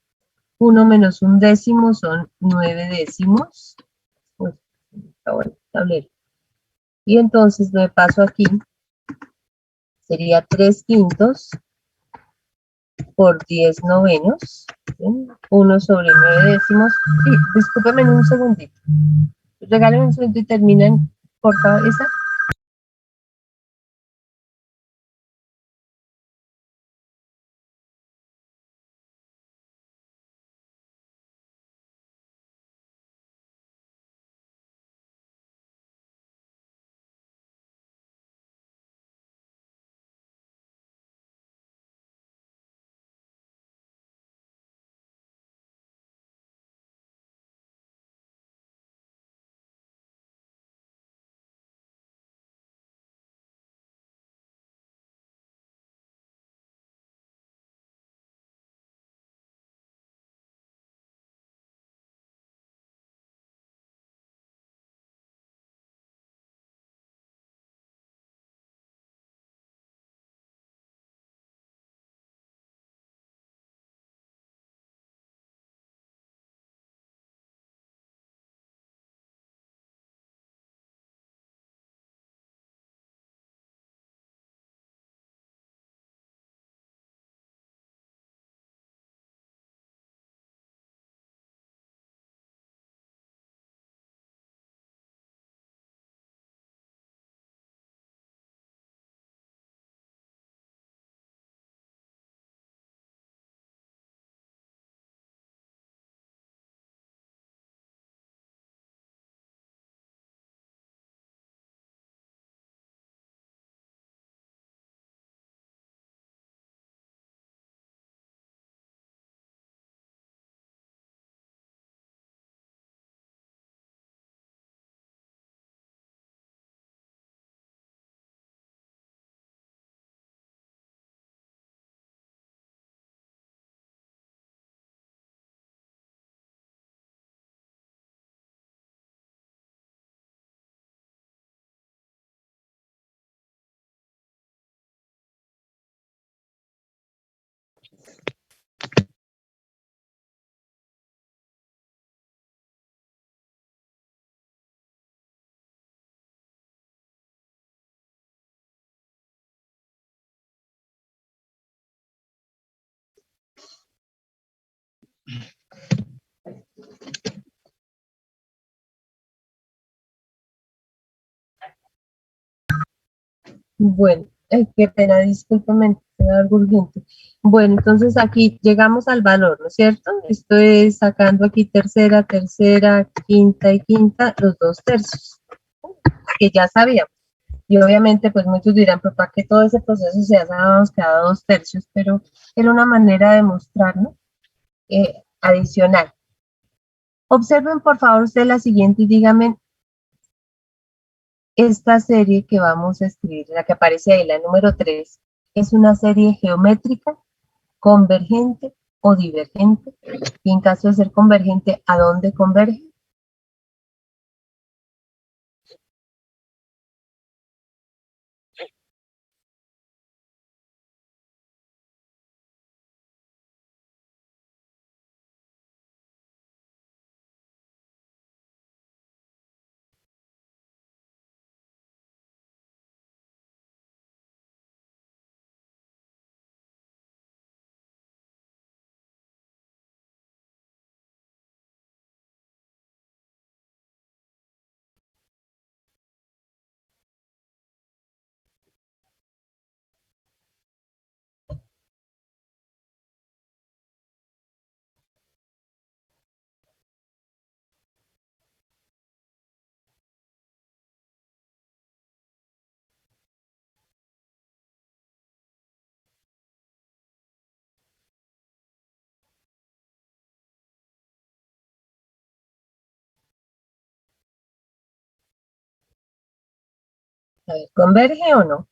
1 menos un décimo son 9 décimos. Uy, acabó el tablero. Y entonces lo que paso aquí sería 3/5 por 10 novenos, ¿bien? 1 sobre 9 décimos. Sí, discúlpame un segundito. Regálame un segundo y terminan, por favor, esa. Bueno, ay, qué pena, discúlpame, era algo urgente. Bueno, entonces aquí llegamos al valor, ¿no es cierto? Esto es sacando aquí tercera, tercera, quinta y quinta, los 2/3, que ya sabíamos. Y obviamente, pues muchos dirán, pero ¿para qué todo ese proceso se hace cada 2/3? Pero era una manera de mostrarlo, adicional. Observen, por favor, usted la siguiente y díganme esta serie que vamos a escribir, la que aparece ahí, la número 3, es una serie geométrica, convergente o divergente? Y en caso de ser convergente, ¿a dónde converge? A ver, ¿converge o no?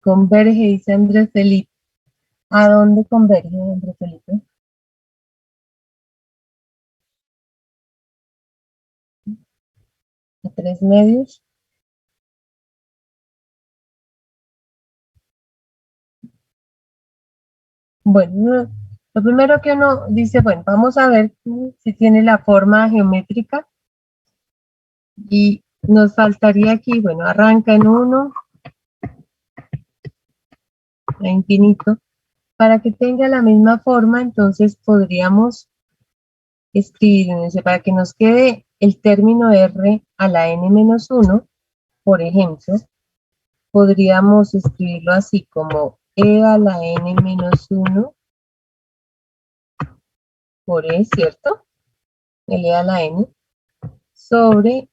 Converge, dice Andrés Felipe. ¿A dónde converge, Andrés Felipe? ¿A 3 medios? Bueno, lo primero que uno dice, bueno, vamos a ver si tiene la forma geométrica y nos faltaría aquí, bueno, arranca en 1 a infinito. Para que tenga la misma forma, entonces podríamos escribir, para que nos quede el término r a la n-1, por ejemplo, podríamos escribirlo así como e a la n-1 por e, ¿cierto? El e a la n sobre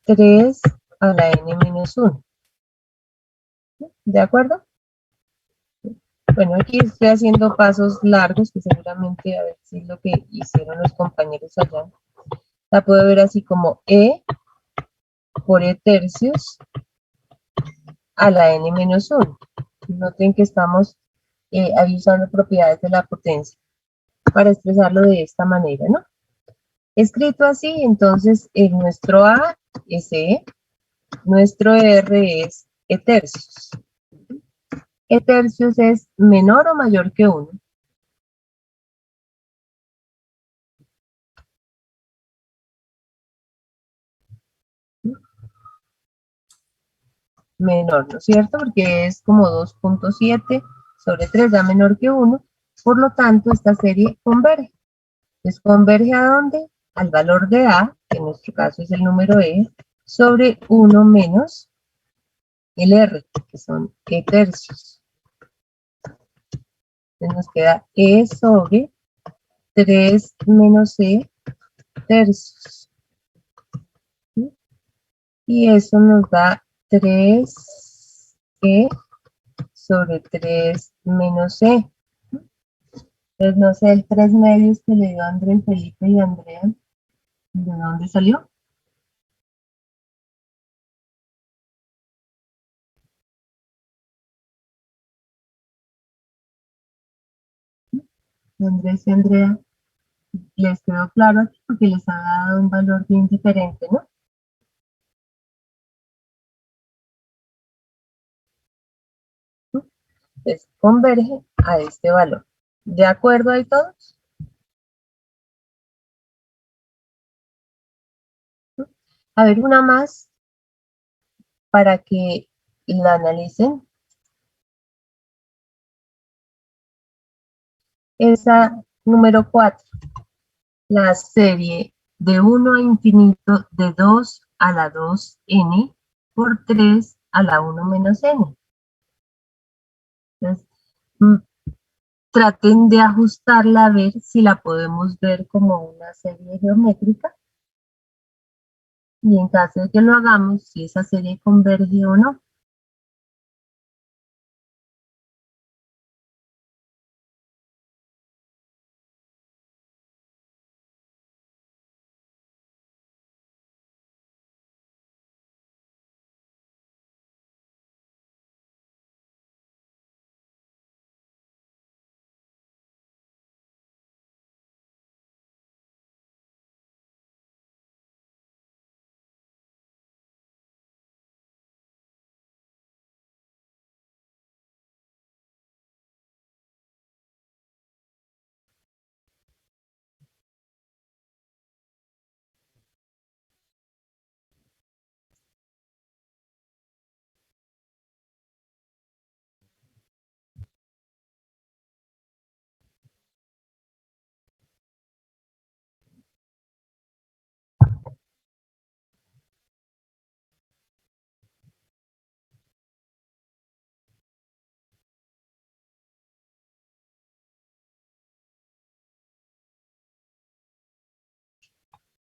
3 a la n-1. ¿De acuerdo? Bueno, aquí estoy haciendo pasos largos que seguramente a ver si es lo que hicieron los compañeros allá. La puedo ver así como e por e tercios a la n-1. Noten que estamos ahí usando propiedades de la potencia para expresarlo de esta manera, ¿no? Escrito así, entonces nuestro a es e, nuestro r es e tercios. E tercios es menor o mayor que 1. Menor, ¿no es cierto? Porque es como 2.7 sobre 3 da menor que 1. Por lo tanto, esta serie converge. Entonces, ¿converge a dónde? Al valor de a, que en nuestro caso es el número e, sobre 1 menos el r, que son e tercios. Entonces nos queda e sobre 3 menos e tercios. Y eso nos da 3e sobre 3 menos e. Entonces, no sé, el 3 medios que le dio Andrés Felipe y Andrea, ¿de dónde salió? Andrés y Andrea, les quedó claro aquí porque les ha dado un valor bien diferente, ¿no? Entonces, converge a este valor. ¿De acuerdo ahí todos? A ver, una más para que la analicen. Esa número 4, la serie de 1 a infinito de 2 a la 2n por 3 a la 1 menos n. Entonces, traten de ajustarla a ver si la podemos ver como una serie geométrica. Y en caso de que lo hagamos, si esa serie converge o no.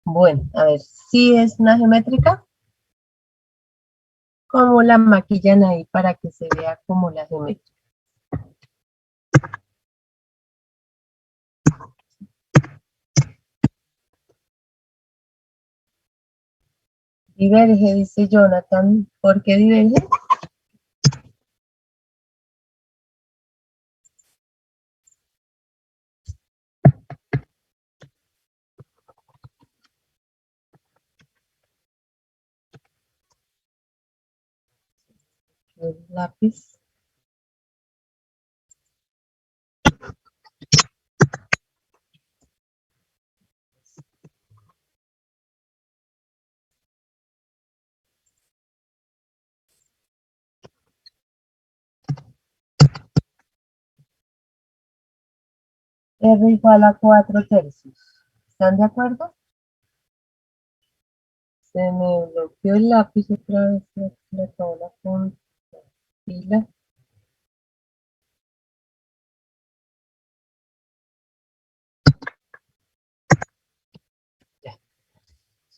Bueno, a ver, si es una geométrica, ¿cómo la maquillan ahí para que se vea como la geométrica? Diverge, dice Jonathan. ¿Por qué diverge? El lápiz. R igual a 4/3. ¿Están de acuerdo? Se me bloqueó el lápiz otra vez. Le acabó la pila.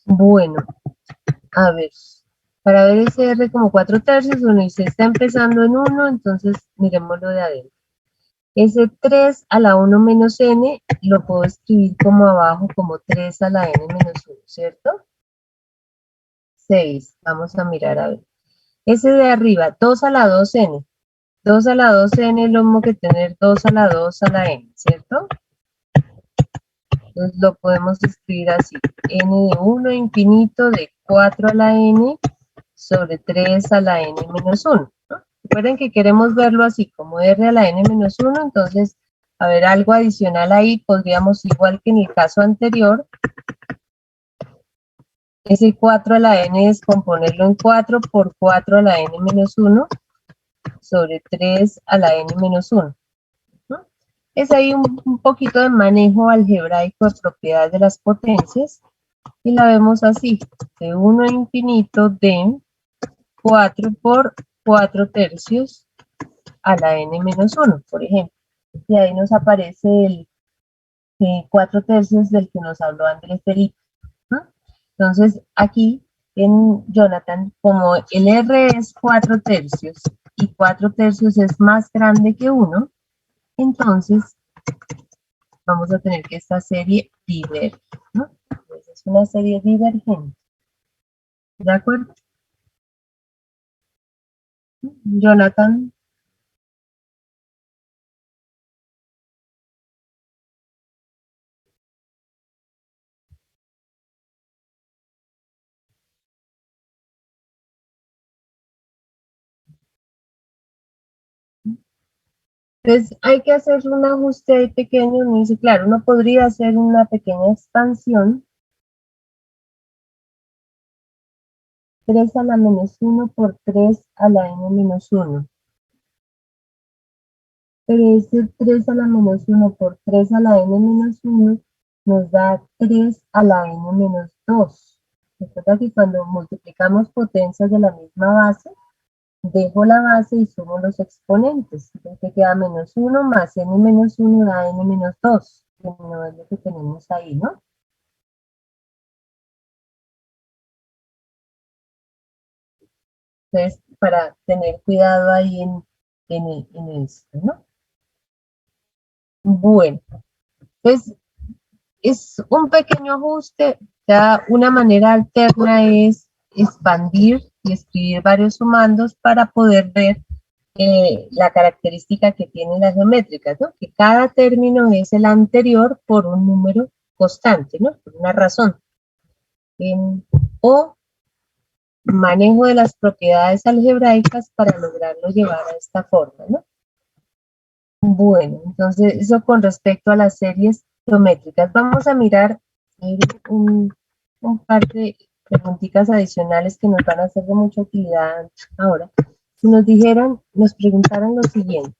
Bueno, a ver. Para ver ese R como 4/3, uno dice, está empezando en 1, entonces miremoslo de adentro. Ese 3 a la 1 menos n lo puedo escribir como abajo, como 3 a la n menos 1, ¿cierto? 6, vamos a mirar a ver. Ese de arriba, 2 a la 2n. 2 a la 2n es lo mismo que tener 2 a la 2 a la n, ¿cierto? Entonces lo podemos escribir así, n de 1 infinito de 4 a la n sobre 3 a la n menos 1, ¿no? Recuerden que queremos verlo así, como r a la n menos 1, entonces, a ver, algo adicional ahí, podríamos, igual que en el caso anterior, ese 4 a la n descomponerlo en 4 por 4 a la n menos 1 sobre 3 a la n menos 1, ¿no? Es ahí un poquito de manejo algebraico de propiedades de las potencias, y la vemos así, de 1 a infinito de 4 por 4/3 a la n menos 1, por ejemplo. Y ahí nos aparece el 4/3 del que nos habló Andrés Felipe, ¿no? Entonces, aquí en Jonathan, como el R es 4/3 y 4/3 es más grande que 1, entonces vamos a tener que esta serie diverge, ¿no? Entonces, es una serie divergente. ¿De acuerdo? Jonathan. Entonces hay que hacer un ajuste ahí pequeño. Uno dice, claro, uno podría hacer una pequeña expansión. 3 a la menos 1 por 3 a la n menos 1. Pero ese 3 a la menos 1 por 3 a la n menos 1 nos da 3 a la n menos 2. Recuerda que cuando multiplicamos potencias de la misma base, dejo la base y sumo los exponentes. Entonces queda menos 1 más n menos 1 da n menos 2, que no es lo que tenemos ahí, ¿no? Entonces, para tener cuidado ahí en esto, ¿no? Bueno, entonces es un pequeño ajuste. Ya una manera alterna es expandir y escribir varios sumandos para poder ver la característica que tienen las geométricas, ¿no? Que cada término es el anterior por un número constante, ¿no? Por una razón. O manejo de las propiedades algebraicas para lograrlo llevar a esta forma, ¿no? Bueno, entonces eso con respecto a las series geométricas. Vamos a mirar un par de preguntitas adicionales que nos van a ser de mucha utilidad ahora. Si nos dijeran, nos preguntaran lo siguiente: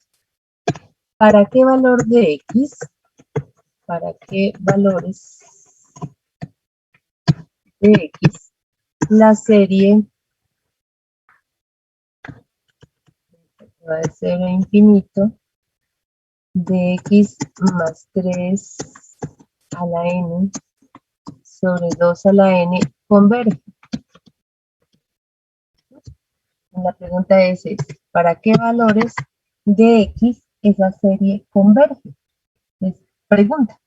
¿para qué valor de X? ¿Para qué valores de X la serie va de 0 a infinito de X más 3 a la n sobre 2 a la n converge. La pregunta es, ¿para qué valores de x esa serie converge? Les pregunta,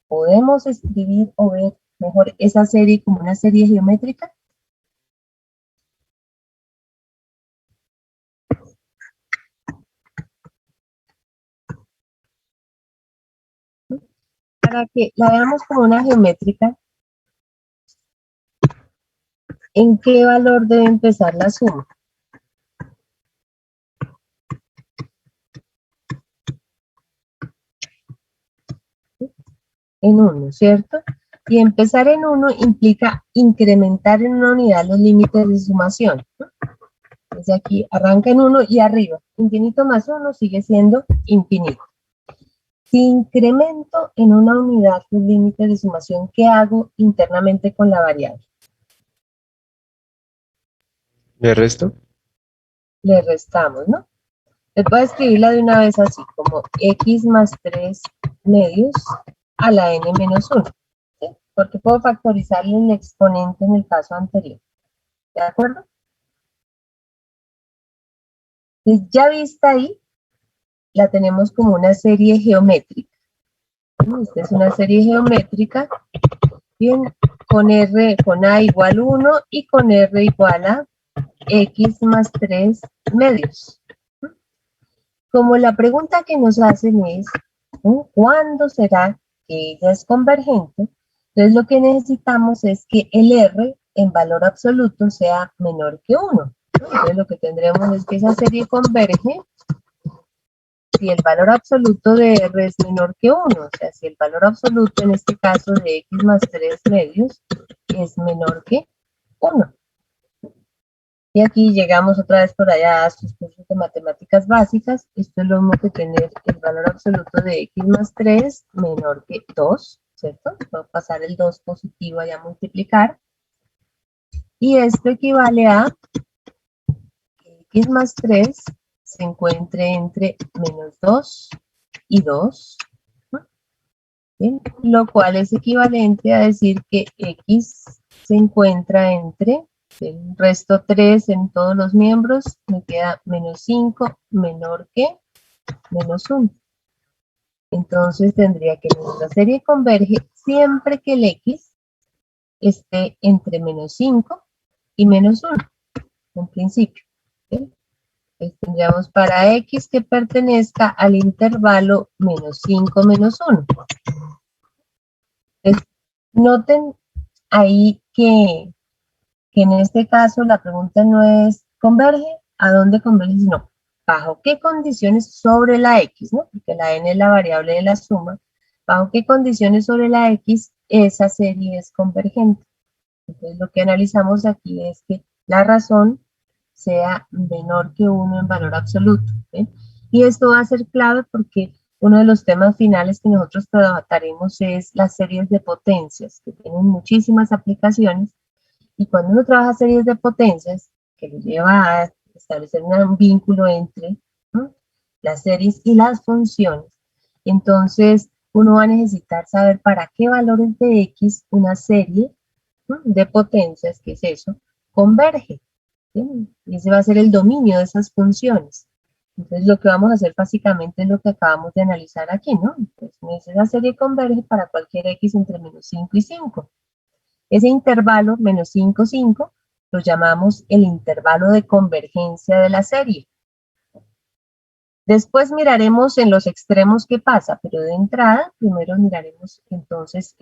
¿podemos escribir o ver mejor esa serie como una serie geométrica? Para que la veamos como una geométrica, ¿en qué valor debe empezar la suma? En 1, ¿cierto? Y empezar en 1 implica incrementar en una unidad los límites de sumación, ¿no? Desde aquí arranca en 1 y arriba, infinito más 1 sigue siendo infinito. Si incremento en una unidad los límites de sumación, ¿qué hago internamente con la variable? ¿Le resto? Le restamos, ¿no? Les voy a escribirla de una vez así, como x más 3 medios a la n menos 1, ¿sí? Porque puedo factorizarle el exponente en el caso anterior. ¿De acuerdo? Entonces, ya vista ahí, la tenemos como una serie geométrica. Esta es una serie geométrica, bien, con A igual 1 y con R igual a x más 3 medios. Como la pregunta que nos hacen es, ¿cuándo será que ella es convergente? Entonces lo que necesitamos es que el R en valor absoluto sea menor que 1, ¿no? Entonces lo que tendremos es que esa serie converge si el valor absoluto de R es menor que 1, o sea, si el valor absoluto en este caso de x más 3 medios es menor que 1. Y aquí llegamos otra vez por allá a sus cursos de matemáticas básicas. Esto es lo mismo que tener el valor absoluto de x más 3 menor que 2, ¿cierto? Voy a pasar el 2 positivo allá a multiplicar. Y esto equivale a x más 3 se encuentre entre menos 2 y 2, ¿no? ¿Bien? Lo cual es equivalente a decir que x se encuentra entre el resto 3 en todos los miembros, me queda menos 5 menor que menos 1. Entonces tendría que nuestra serie converge siempre que el x esté entre menos 5 y menos 1, en principio. ¿Sí? Entonces tendríamos para x que pertenezca al intervalo menos 5 menos 1. Entonces, noten ahí que en este caso la pregunta no es ¿converge? ¿A dónde converge? No. ¿Bajo qué condiciones sobre la x? ¿No? Porque la n es la variable de la suma. ¿Bajo qué condiciones sobre la x esa serie es convergente? Entonces lo que analizamos aquí es que la razón sea menor que 1 en valor absoluto. ¿Sí? Y esto va a ser clave porque uno de los temas finales que nosotros trataremos es las series de potencias, que tienen muchísimas aplicaciones. Y cuando uno trabaja series de potencias, que lo lleva a establecer un vínculo entre, ¿no?, las series y las funciones, entonces uno va a necesitar saber para qué valores de x una serie, ¿no?, de potencias, que es eso, converge. ¿Sí? Y ese va a ser el dominio de esas funciones. Entonces lo que vamos a hacer básicamente es lo que acabamos de analizar aquí, ¿no? Entonces esa serie converge para cualquier x entre menos 5 y 5. Ese intervalo, menos 5, 5, lo llamamos el intervalo de convergencia de la serie. Después miraremos en los extremos qué pasa, pero de entrada primero miraremos entonces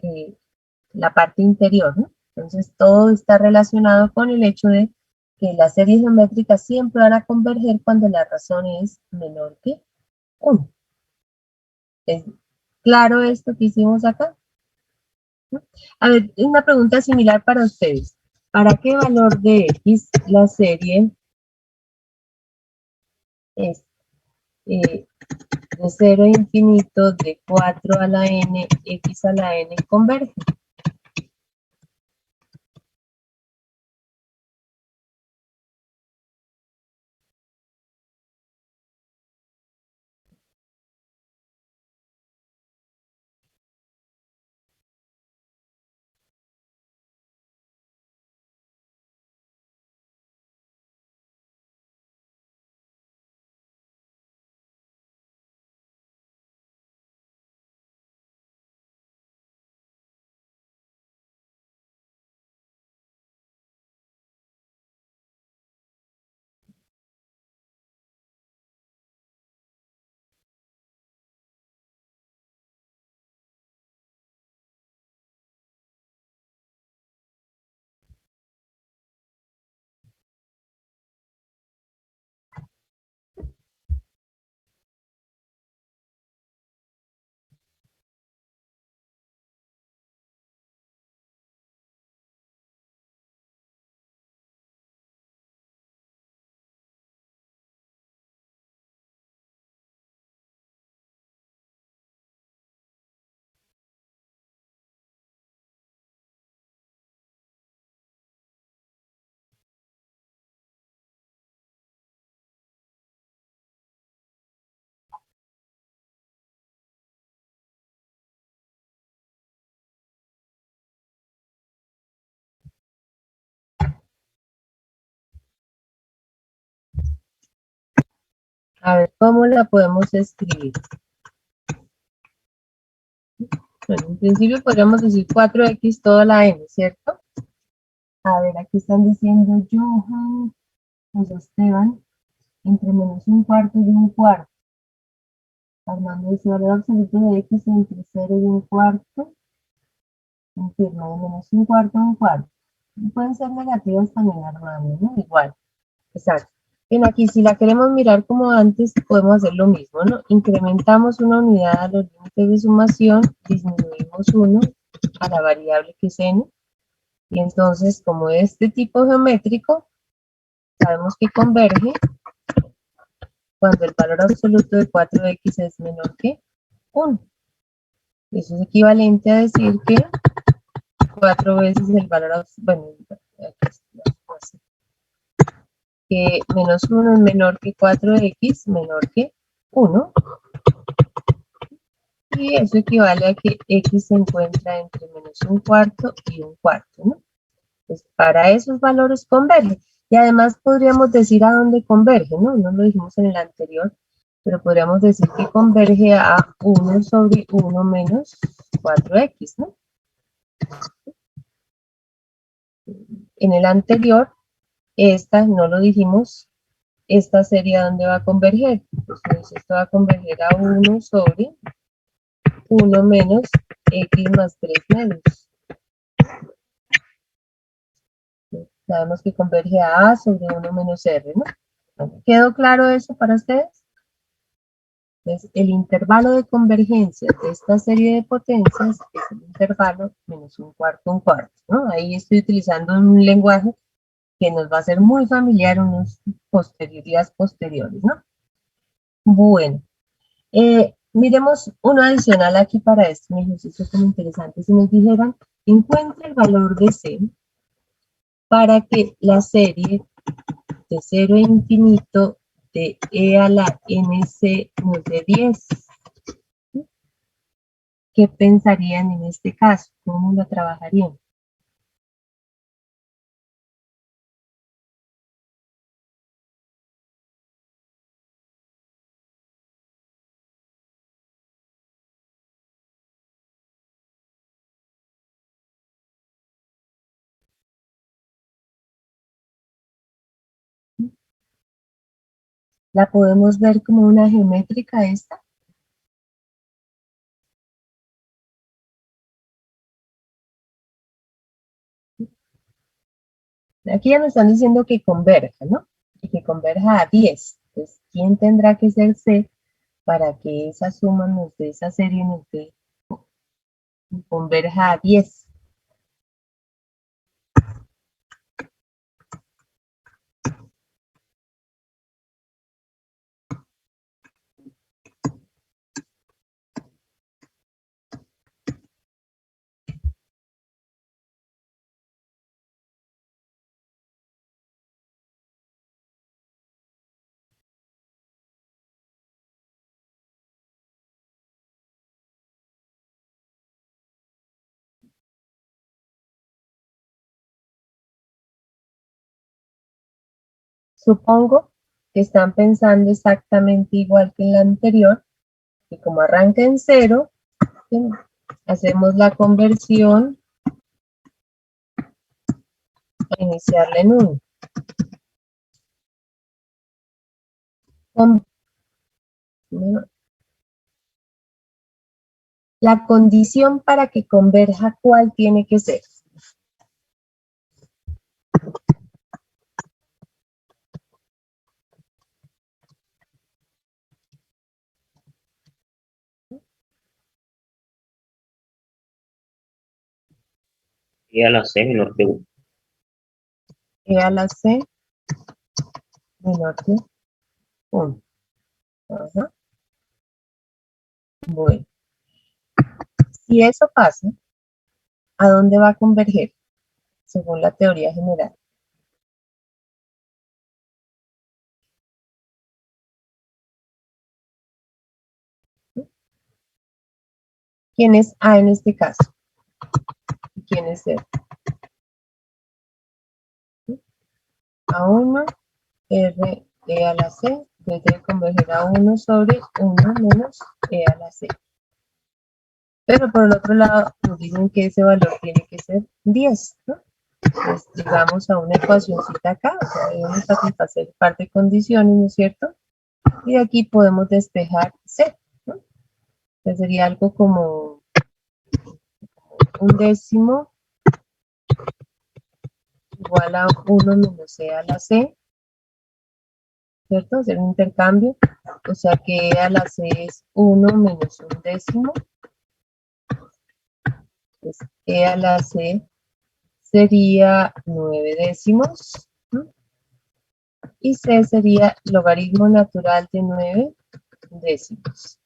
la parte interior, ¿no? Entonces todo está relacionado con el hecho de que las series geométricas siempre van a converger cuando la razón es menor que 1. ¿Es claro esto que hicimos acá? A ver, una pregunta similar para ustedes. ¿Para qué valor de x la serie es de 0 a infinito de 4 a la n, x a la n converge? A ver, ¿cómo la podemos escribir? Bueno, en principio podríamos decir 4x toda la n, ¿cierto? A ver, aquí están diciendo Johan, José Esteban, entre menos un cuarto y un cuarto. Armando dice valor absoluto de x entre 0 y un cuarto. Confirma, de menos un cuarto a un cuarto. Y pueden ser negativos también, Armando, ¿no? Igual, exacto. Bien, aquí si la queremos mirar como antes, podemos hacer lo mismo, ¿no? Incrementamos una unidad a los límites de sumación, disminuimos 1 a la variable que es n. Y entonces, como este tipo geométrico, sabemos que converge cuando el valor absoluto de 4x es menor que 1. Eso es equivalente a decir que 4 veces el valor, bueno, que menos 1 es menor que 4x menor que 1. Y eso equivale a que x se encuentra entre menos un cuarto y un cuarto, ¿no? Pues para esos valores converge. Y además podríamos decir a dónde converge, ¿no? No lo dijimos en el anterior, pero podríamos decir que converge a 1 sobre 1 menos 4x, ¿no? En el anterior, esta no lo dijimos, esta sería donde va a converger. Entonces esto va a converger a 1 sobre 1 menos x más 3 medios. Sabemos que converge a sobre 1 menos r, ¿no? ¿Quedó claro eso para ustedes? Entonces, el intervalo de convergencia de esta serie de potencias es el intervalo menos un cuarto, ¿no? Ahí estoy utilizando un lenguaje que nos va a ser muy familiar unos días posteriores, ¿no? Bueno, miremos uno adicional aquí para este ejercicio como interesante. Si nos dijeran, encuentra el valor de C para que la serie de 0 a infinito de e a la nc nos dé 10. ¿Qué pensarían en este caso? ¿Cómo lo trabajarían? ¿La podemos ver como una geométrica esta? Aquí ya nos están diciendo que converja, ¿no? Y que converja a 10. Entonces, ¿quién tendrá que ser C para que esa suma nos dé, esa serie nos dé, converja a 10? Supongo que están pensando exactamente igual que en la anterior, que como arranca en 0, hacemos la conversión a iniciarla en 1. La condición para que converja, ¿cuál tiene que ser? Y a la C menor que 1. E a la C menor que 1. Ajá. Bueno, si eso pasa, ¿a dónde va a converger? Según la teoría general. ¿Quién es A en este caso? ¿Y quién es C? A1, R, E a la C, Entonces debe converger a 1 sobre 1 menos e a la c. Pero por el otro lado nos dicen que ese valor tiene que ser 10, ¿no? Entonces llegamos a una ecuacióncita acá, o sea, debemos satisfacer parte de condiciones, ¿no es cierto? Y de aquí podemos despejar c, ¿no? Entonces sería algo como un décimo igual a 1 menos e a la c, ¿cierto? Hacer un intercambio, o sea que e a la c es 1 menos un décimo, pues e a la c sería 9 décimos, ¿no? Y c sería logaritmo natural de 9 décimos.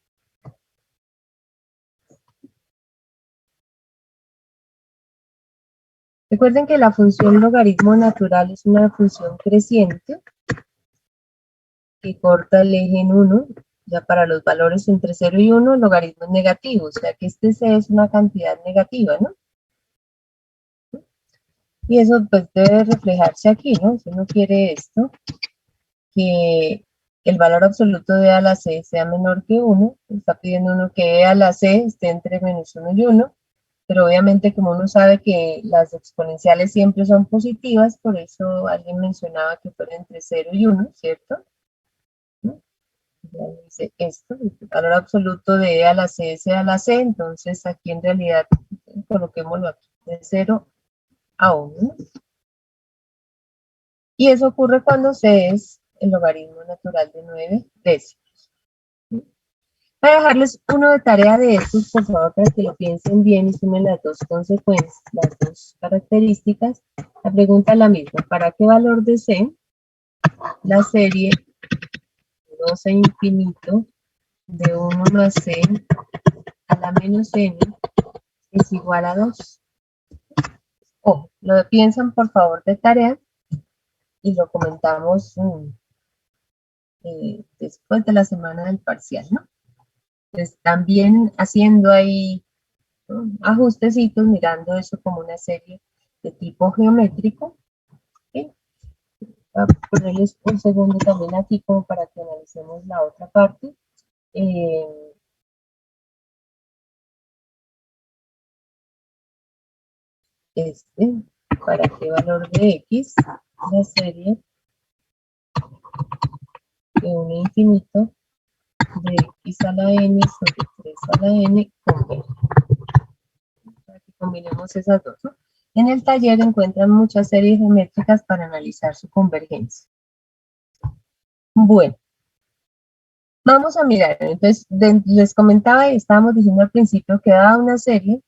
Recuerden que la función logaritmo natural es una función creciente que corta el eje en 1, ya para los valores entre 0 y 1, logaritmo es negativo, o sea que este c es una cantidad negativa, ¿no? Y eso pues debe reflejarse aquí, ¿no? Si uno quiere esto, que el valor absoluto de e a la c sea menor que 1, está pidiendo uno que e a la c esté entre menos 1 y 1, pero obviamente como uno sabe que las exponenciales siempre son positivas, por eso alguien mencionaba que fuera entre 0 y 1, ¿cierto? ¿No? Ya dice esto, el valor absoluto de e a la c es e a la c, entonces aquí en realidad coloquémoslo aquí, de 0 a 1, ¿no? Y eso ocurre cuando c es el logaritmo natural de 9 décimos. Voy a dejarles uno de tarea de estos, por favor, para que lo piensen bien y sumen las dos consecuencias, las dos características. La pregunta es la misma. ¿Para qué valor de c la serie 2 a infinito de 1 más c a la menos n es igual a 2? Ojo, lo piensan por favor de tarea y lo comentamos después de la semana del parcial, ¿no? Entonces, también haciendo ahí, ¿no?, ajustecitos, mirando eso como una serie de tipo geométrico. ¿Sí? Voy a ponerles un segundo también aquí como para que analicemos la otra parte. ¿Para qué valor de x la serie de 1 infinito de x a la n sobre 3 a la n converge? Para que combinemos esas dos, ¿no? En el taller encuentran muchas series geométricas para analizar su convergencia. Bueno, vamos a mirar. Entonces, les comentaba y estábamos diciendo al principio que dada una serie,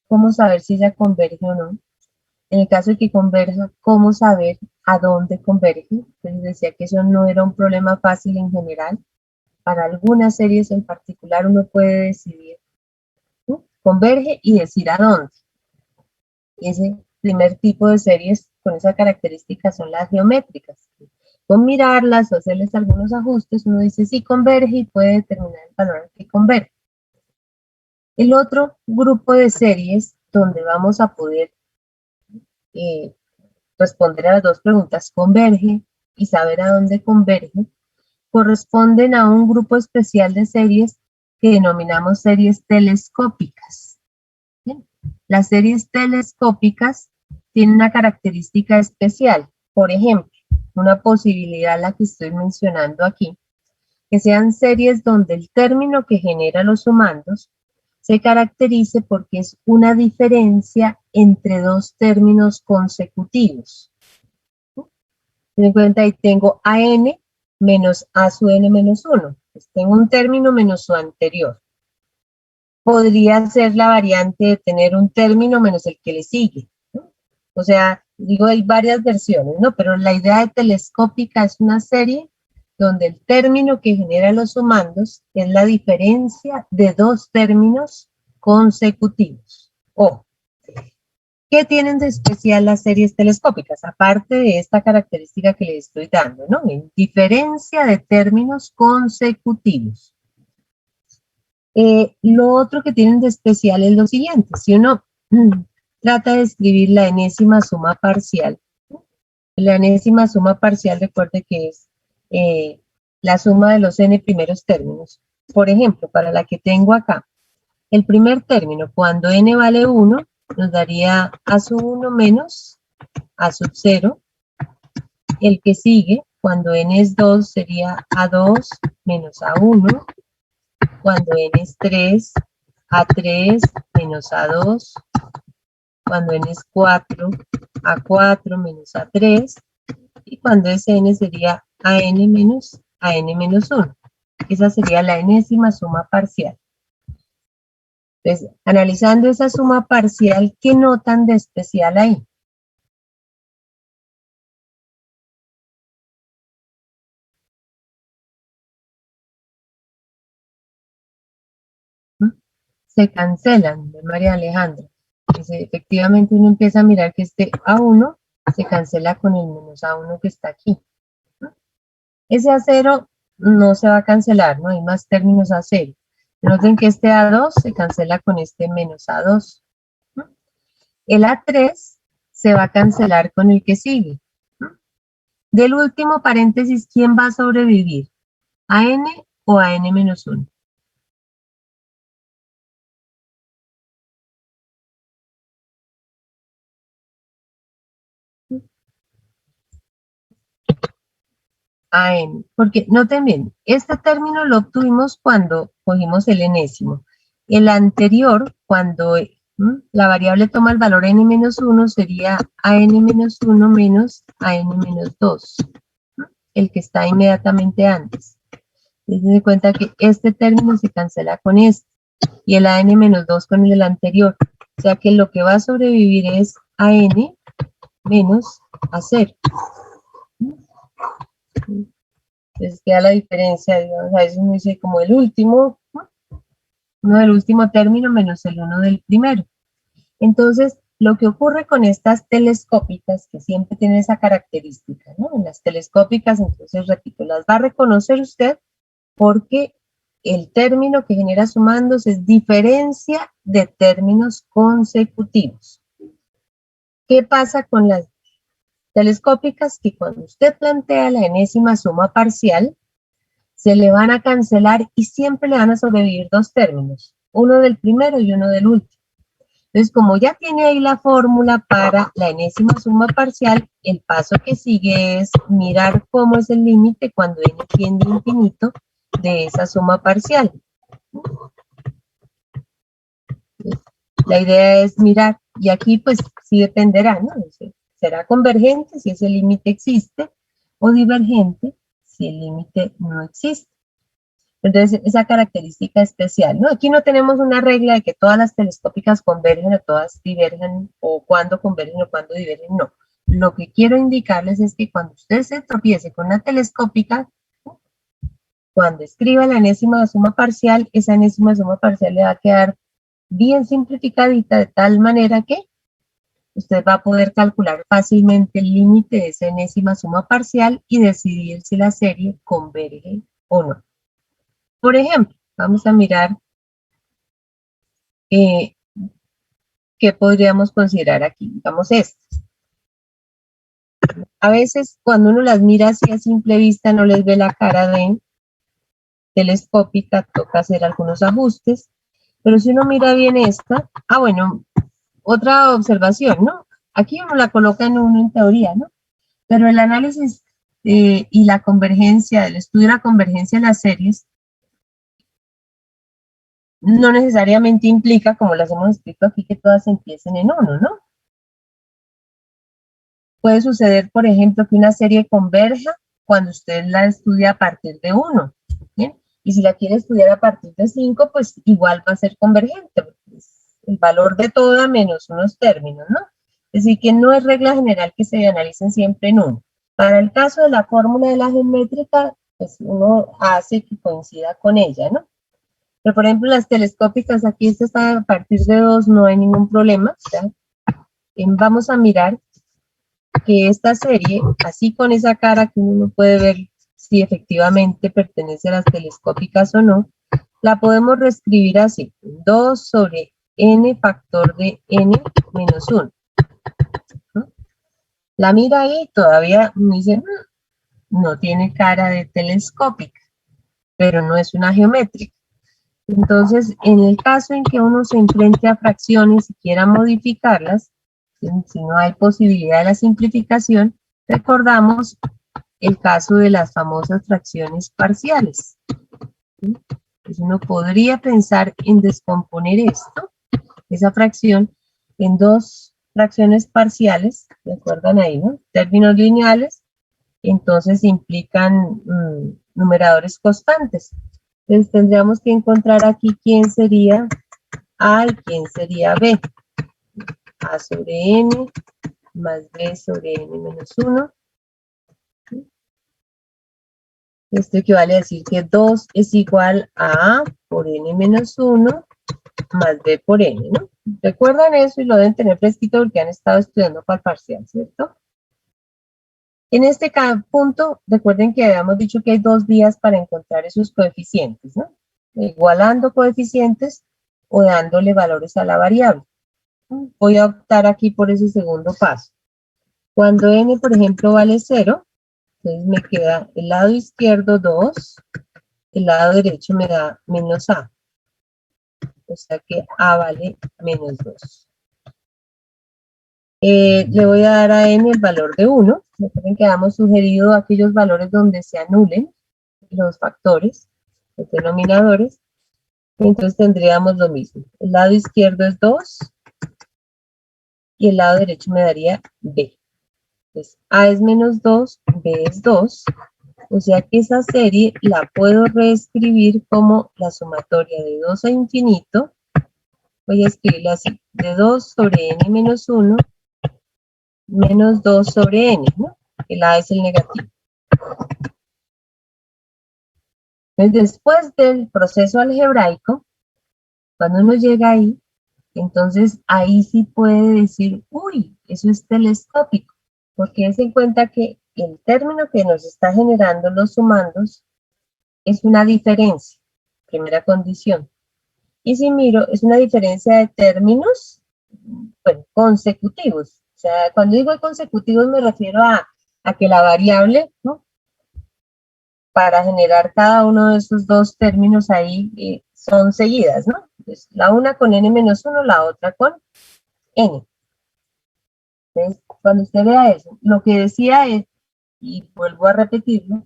¿cómo saber si ella converge o no? En el caso de que converja, ¿cómo saber a dónde converge? Entonces decía que eso no era un problema fácil en general. Para algunas series en particular uno puede decidir, ¿no?, converge y decir a dónde. Y ese primer tipo de series con esa característica son las geométricas. Con mirarlas o hacerles algunos ajustes, uno dice sí converge y puede determinar el valor al que converge. El otro grupo de series donde vamos a poder responder a las dos preguntas, converge y saber a dónde converge, corresponden a un grupo especial de series que denominamos series telescópicas. Bien. Las series telescópicas tienen una característica especial. Por ejemplo, una posibilidad, la que estoy mencionando aquí, que sean series donde el término que genera los sumandos se caracterice porque es una diferencia entre dos términos consecutivos. Ten en cuenta, ahí tengo AN menos A sub n menos 1. Pues tengo un término menos su anterior. Podría ser la variante de tener un término menos el que le sigue, ¿no? O sea, digo, hay varias versiones, ¿no? Pero la idea de telescópica es una serie donde el término que genera los sumandos es la diferencia de dos términos consecutivos. Ojo, ¿qué tienen de especial las series telescópicas? Aparte de esta característica que les estoy dando, ¿no? En diferencia de términos consecutivos. Lo otro que tienen de especial es lo siguiente. Si uno trata de escribir la enésima suma parcial, la enésima suma parcial, recuerde que es la suma de los n primeros términos. Por ejemplo, para la que tengo acá, el primer término, cuando n vale 1, nos daría a sub 1 menos a sub 0. El que sigue, cuando n es 2, sería a2 menos a1. Cuando n es 3, a3 menos a2. Cuando n es 4, a4 menos a3. Y cuando es n sería an menos 1. Esa sería la enésima suma parcial. Entonces, analizando esa suma parcial, ¿qué notan de especial ahí? Se cancelan, de María Alejandra. Entonces, efectivamente uno empieza a mirar que este A1 se cancela con el menos A1 que está aquí. Ese A0 no se va a cancelar, no hay más términos A0. Noten que este A2 se cancela con este menos A2. El A3 se va a cancelar con el que sigue. Del último paréntesis, ¿quién va a sobrevivir? ¿AN o AN menos 1? AN, porque noten bien, este término lo obtuvimos cuando cogimos el enésimo. El anterior, cuando la variable toma el valor n menos 1, sería AN menos 1 menos AN menos 2, el que está inmediatamente antes. Dense cuenta que este término se cancela con este, y el AN menos 2 con el anterior. O sea que lo que va a sobrevivir es AN menos A0. Entonces queda la diferencia, digamos, a veces uno dice como el último, ¿no? Uno del último término menos el uno del primero. Entonces, lo que ocurre con estas telescópicas, que siempre tienen esa característica, ¿no? En las telescópicas, entonces, repito, las va a reconocer usted porque el término que genera sumándose es diferencia de términos consecutivos. ¿Qué pasa con las telescópicas? Que cuando usted plantea la enésima suma parcial, se le van a cancelar y siempre le van a sobrevivir dos términos, uno del primero y uno del último. Entonces, como ya tiene ahí la fórmula para la enésima suma parcial, el paso que sigue es mirar cómo es el límite cuando n tiende a infinito de esa suma parcial. La idea es mirar, y aquí pues sí dependerá, ¿no? Será convergente si ese límite existe, o divergente si el límite no existe. Entonces, esa característica especial, ¿no? Aquí no tenemos una regla de que todas las telescópicas convergen o todas divergen, o cuando convergen o cuando divergen, no. Lo que quiero indicarles es que cuando usted se tropiece con una telescópica, cuando escriba la enésima suma parcial, esa enésima suma parcial le va a quedar bien simplificadita de tal manera que usted va a poder calcular fácilmente el límite de esa enésima suma parcial y decidir si la serie converge o no. Por ejemplo, vamos a mirar qué podríamos considerar aquí. Digamos estas. A veces cuando uno las mira así a simple vista no les ve la cara de telescópica, toca hacer algunos ajustes, pero si uno mira bien esta, bueno, otra observación, ¿no? Aquí uno la coloca en uno en teoría, ¿no? Pero el análisis y la convergencia, el estudio de la convergencia de las series, no necesariamente implica, como las hemos escrito aquí, que todas empiecen en 1, ¿no? Puede suceder, por ejemplo, que una serie converja cuando usted la estudia a partir de 1, ¿bien? Y si la quiere estudiar a partir de 5, pues igual va a ser convergente, porque es el valor de toda menos unos términos, ¿no? Es decir, que no es regla general que se analicen siempre en 1. Para el caso de la fórmula de la geométrica, pues uno hace que coincida con ella, ¿no? Pero, por ejemplo, las telescópicas, aquí esta está a partir de 2, no hay ningún problema. ¿Ya? Vamos a mirar que esta serie, así con esa cara que uno no puede ver si efectivamente pertenece a las telescópicas o no, la podemos reescribir así, 2 sobre n factor de n menos 1. ¿No? La mira ahí, todavía me dice, no tiene cara de telescópica, pero no es una geométrica. Entonces, en el caso en que uno se enfrente a fracciones y quiera modificarlas, si no hay posibilidad de la simplificación, recordamos el caso de las famosas fracciones parciales. Pues uno podría pensar en descomponer esa fracción, en dos fracciones parciales, ¿recuerdan ahí, no? Términos lineales, entonces implican numeradores constantes. Entonces tendríamos que encontrar aquí quién sería A y quién sería B. A sobre n más B sobre n menos 1. Esto equivale a decir que 2 es igual a A por n menos 1 más B por n, ¿no? Recuerdan eso y lo deben tener fresquito porque han estado estudiando para el parcial, ¿cierto? En este punto, recuerden que habíamos dicho que hay dos vías para encontrar esos coeficientes, ¿no? Igualando coeficientes o dándole valores a la variable. Voy a optar aquí por ese segundo paso. Cuando n, por ejemplo, vale 0, entonces me queda el lado izquierdo 2, el lado derecho me da menos a. O sea que a vale menos 2. Le voy a dar a n el valor de 1. Recuerden que habíamos sugerido aquellos valores donde se anulen los factores, los denominadores. Entonces tendríamos lo mismo. El lado izquierdo es 2 y el lado derecho me daría b. Entonces a es menos 2, b es 2. O sea que esa serie la puedo reescribir como la sumatoria de 2 a infinito. Voy a escribirla así, de 2 sobre n menos 1 menos 2 sobre n, ¿no? El a es el negativo. Entonces, después del proceso algebraico, cuando uno llega ahí, entonces ahí sí puede decir, uy, eso es telescópico, porque se en cuenta que el término que nos está generando los sumandos es una diferencia, primera condición. Y si miro, es una diferencia de términos, bueno, consecutivos. O sea, cuando digo consecutivos me refiero a que la variable, ¿no? Para generar cada uno de esos dos términos ahí son seguidas, ¿no? Entonces, la una con n-1, la otra con n. Entonces, cuando usted vea eso, lo que decía es, y vuelvo a repetirlo,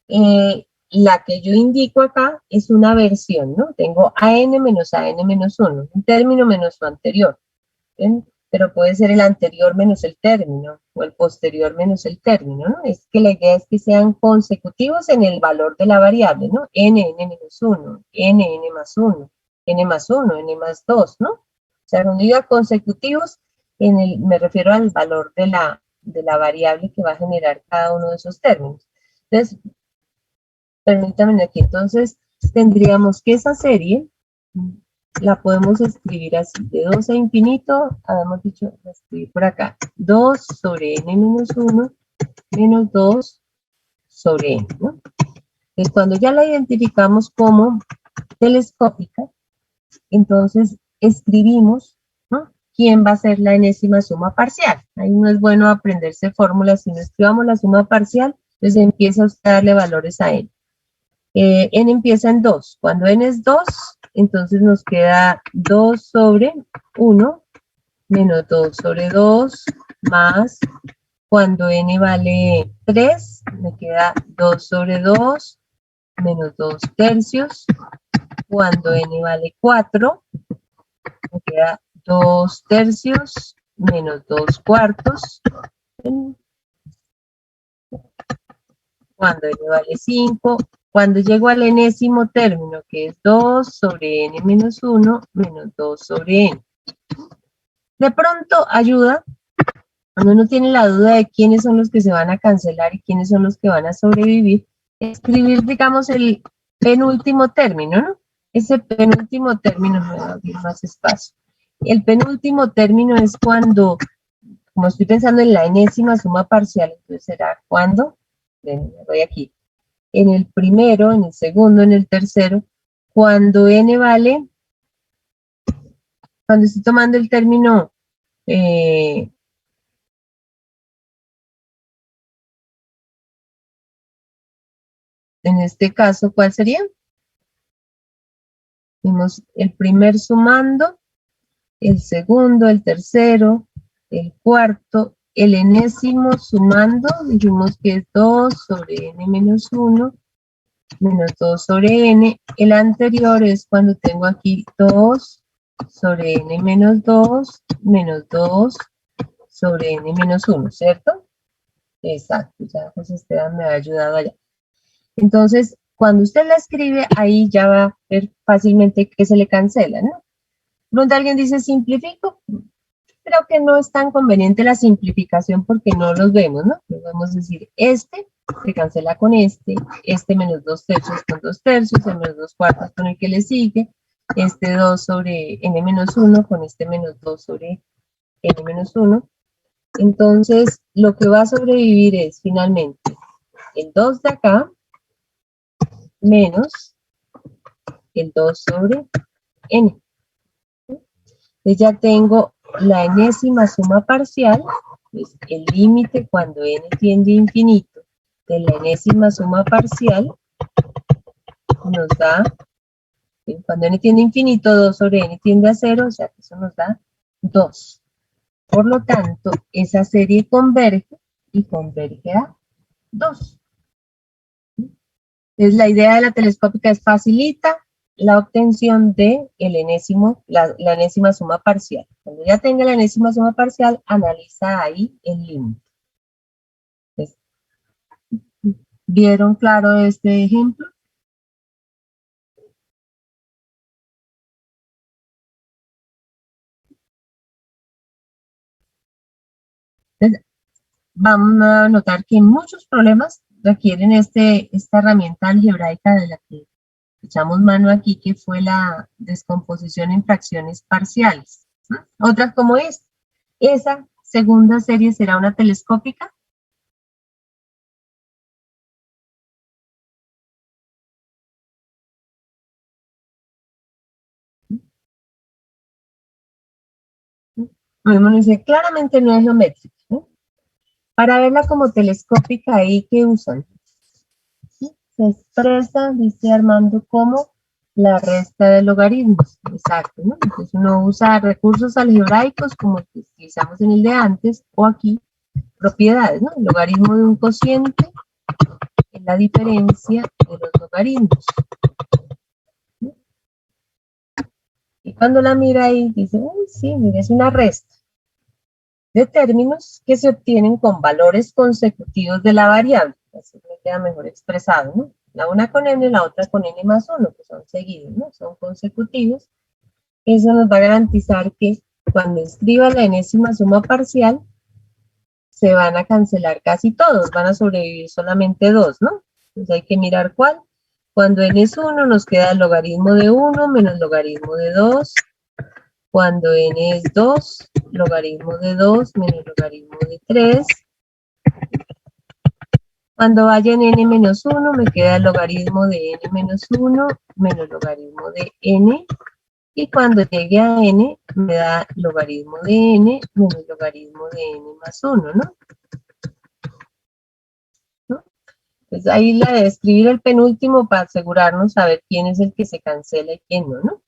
la que yo indico acá es una versión, ¿no? Tengo an menos an-1, un término menos su anterior. ¿Ven? Pero puede ser el anterior menos el término, o el posterior menos el término, ¿no? Es que la idea es que sean consecutivos en el valor de la variable, ¿no? n-1, n más 1, n más 1, n más 2, ¿no? O sea, cuando diga consecutivos, me refiero al valor de la variable que va a generar cada uno de esos términos. Entonces, permítanme aquí, entonces tendríamos que esa serie la podemos escribir así, de 2 a infinito, habíamos dicho, escribir por acá, 2 sobre n menos 1 menos 2 sobre n, ¿no? Entonces, cuando ya la identificamos como telescópica, entonces escribimos, ¿no? ¿Quién va a ser la enésima suma parcial? Ahí no es bueno aprenderse fórmulas, si no escribamos la suma parcial, entonces empieza usted a darle valores a n. N empieza en 2. Cuando n es 2, entonces nos queda 2 sobre 1 menos 2 sobre 2 más, cuando n vale 3, me queda 2 sobre 2 menos 2 tercios. Cuando n vale 4, me queda 2 tercios menos 2 cuartos. Cuando n vale 5, cuando llego al enésimo término, que es 2 sobre n menos 1 menos 2 sobre n. De pronto ayuda, cuando uno tiene la duda de quiénes son los que se van a cancelar y quiénes son los que van a sobrevivir, escribir, digamos, el penúltimo término, ¿no? Ese penúltimo término, me va a abrir más espacio. El penúltimo término es cuando, como estoy pensando en la enésima suma parcial, entonces será cuando, voy aquí, en el primero, en el segundo, en el tercero, cuando n vale, cuando estoy tomando el término En este caso, ¿cuál sería? Vimos el primer sumando, el segundo, el tercero, el cuarto, el enésimo sumando, dijimos que es 2 sobre n menos 1, menos 2 sobre n. El anterior es cuando tengo aquí 2 sobre n menos 2, menos 2 sobre n menos 1, ¿cierto? Exacto, ya José Esteban me ha ayudado allá. Entonces, cuando usted la escribe, ahí ya va a ver fácilmente que se le cancela, ¿no? Pronto alguien dice, ¿simplifico? Creo que no es tan conveniente la simplificación porque no los vemos, ¿no? Podemos decir, este se cancela con este menos 2 tercios con 2 tercios, el menos 2 cuartos con el que le sigue, este 2 sobre n menos 1 con este menos 2 sobre n menos 1. Entonces, lo que va a sobrevivir es finalmente el 2 de acá menos el 2 sobre n. Entonces ya tengo la enésima suma parcial, pues el límite cuando n tiende a infinito de la enésima suma parcial nos da, cuando n tiende a infinito, 2 sobre n tiende a 0, o sea que eso nos da 2. Por lo tanto, esa serie converge y converge a 2. Entonces la idea de la telescópica es facilita la obtención de la enésima suma parcial. Cuando ya tenga la enésima suma parcial, analiza ahí el límite. ¿Vieron claro este ejemplo? Entonces, vamos a notar que muchos problemas requieren esta herramienta algebraica de la que echamos mano aquí, que fue la descomposición en fracciones parciales, ¿no? Otras como esta. Esa segunda serie será una telescópica. Uno dice, claramente no es geométrica, ¿no? Para verla como telescópica, ahí que usan. ¿Sí? Se expresa, dice Armando, como la resta de logaritmos. Exacto, ¿no? Entonces uno usa recursos algebraicos como los que utilizamos en el de antes, o aquí, propiedades, ¿no? El logaritmo de un cociente es la diferencia de los logaritmos. ¿Sí? Y cuando la mira ahí, dice, uy, sí, mira, es una resta de términos que se obtienen con valores consecutivos de la variable. Así me queda mejor expresado, ¿no? La una con n, la otra con n más 1, que son seguidos, ¿no? Son consecutivos. Eso nos va a garantizar que cuando escriba la enésima suma parcial, se van a cancelar casi todos, van a sobrevivir solamente dos, ¿no? Entonces hay que mirar cuál. Cuando n es 1, nos queda el logaritmo de 1 menos logaritmo de 2. Cuando n es 2, logaritmo de 2 menos logaritmo de 3. Cuando vaya en n menos 1, me queda el logaritmo de n menos 1 menos logaritmo de n. Y cuando llegue a n, me da logaritmo de n menos logaritmo de n más 1, ¿no? Pues ahí la de escribir el penúltimo para asegurarnos a ver quién es el que se cancela y quién no, ¿no?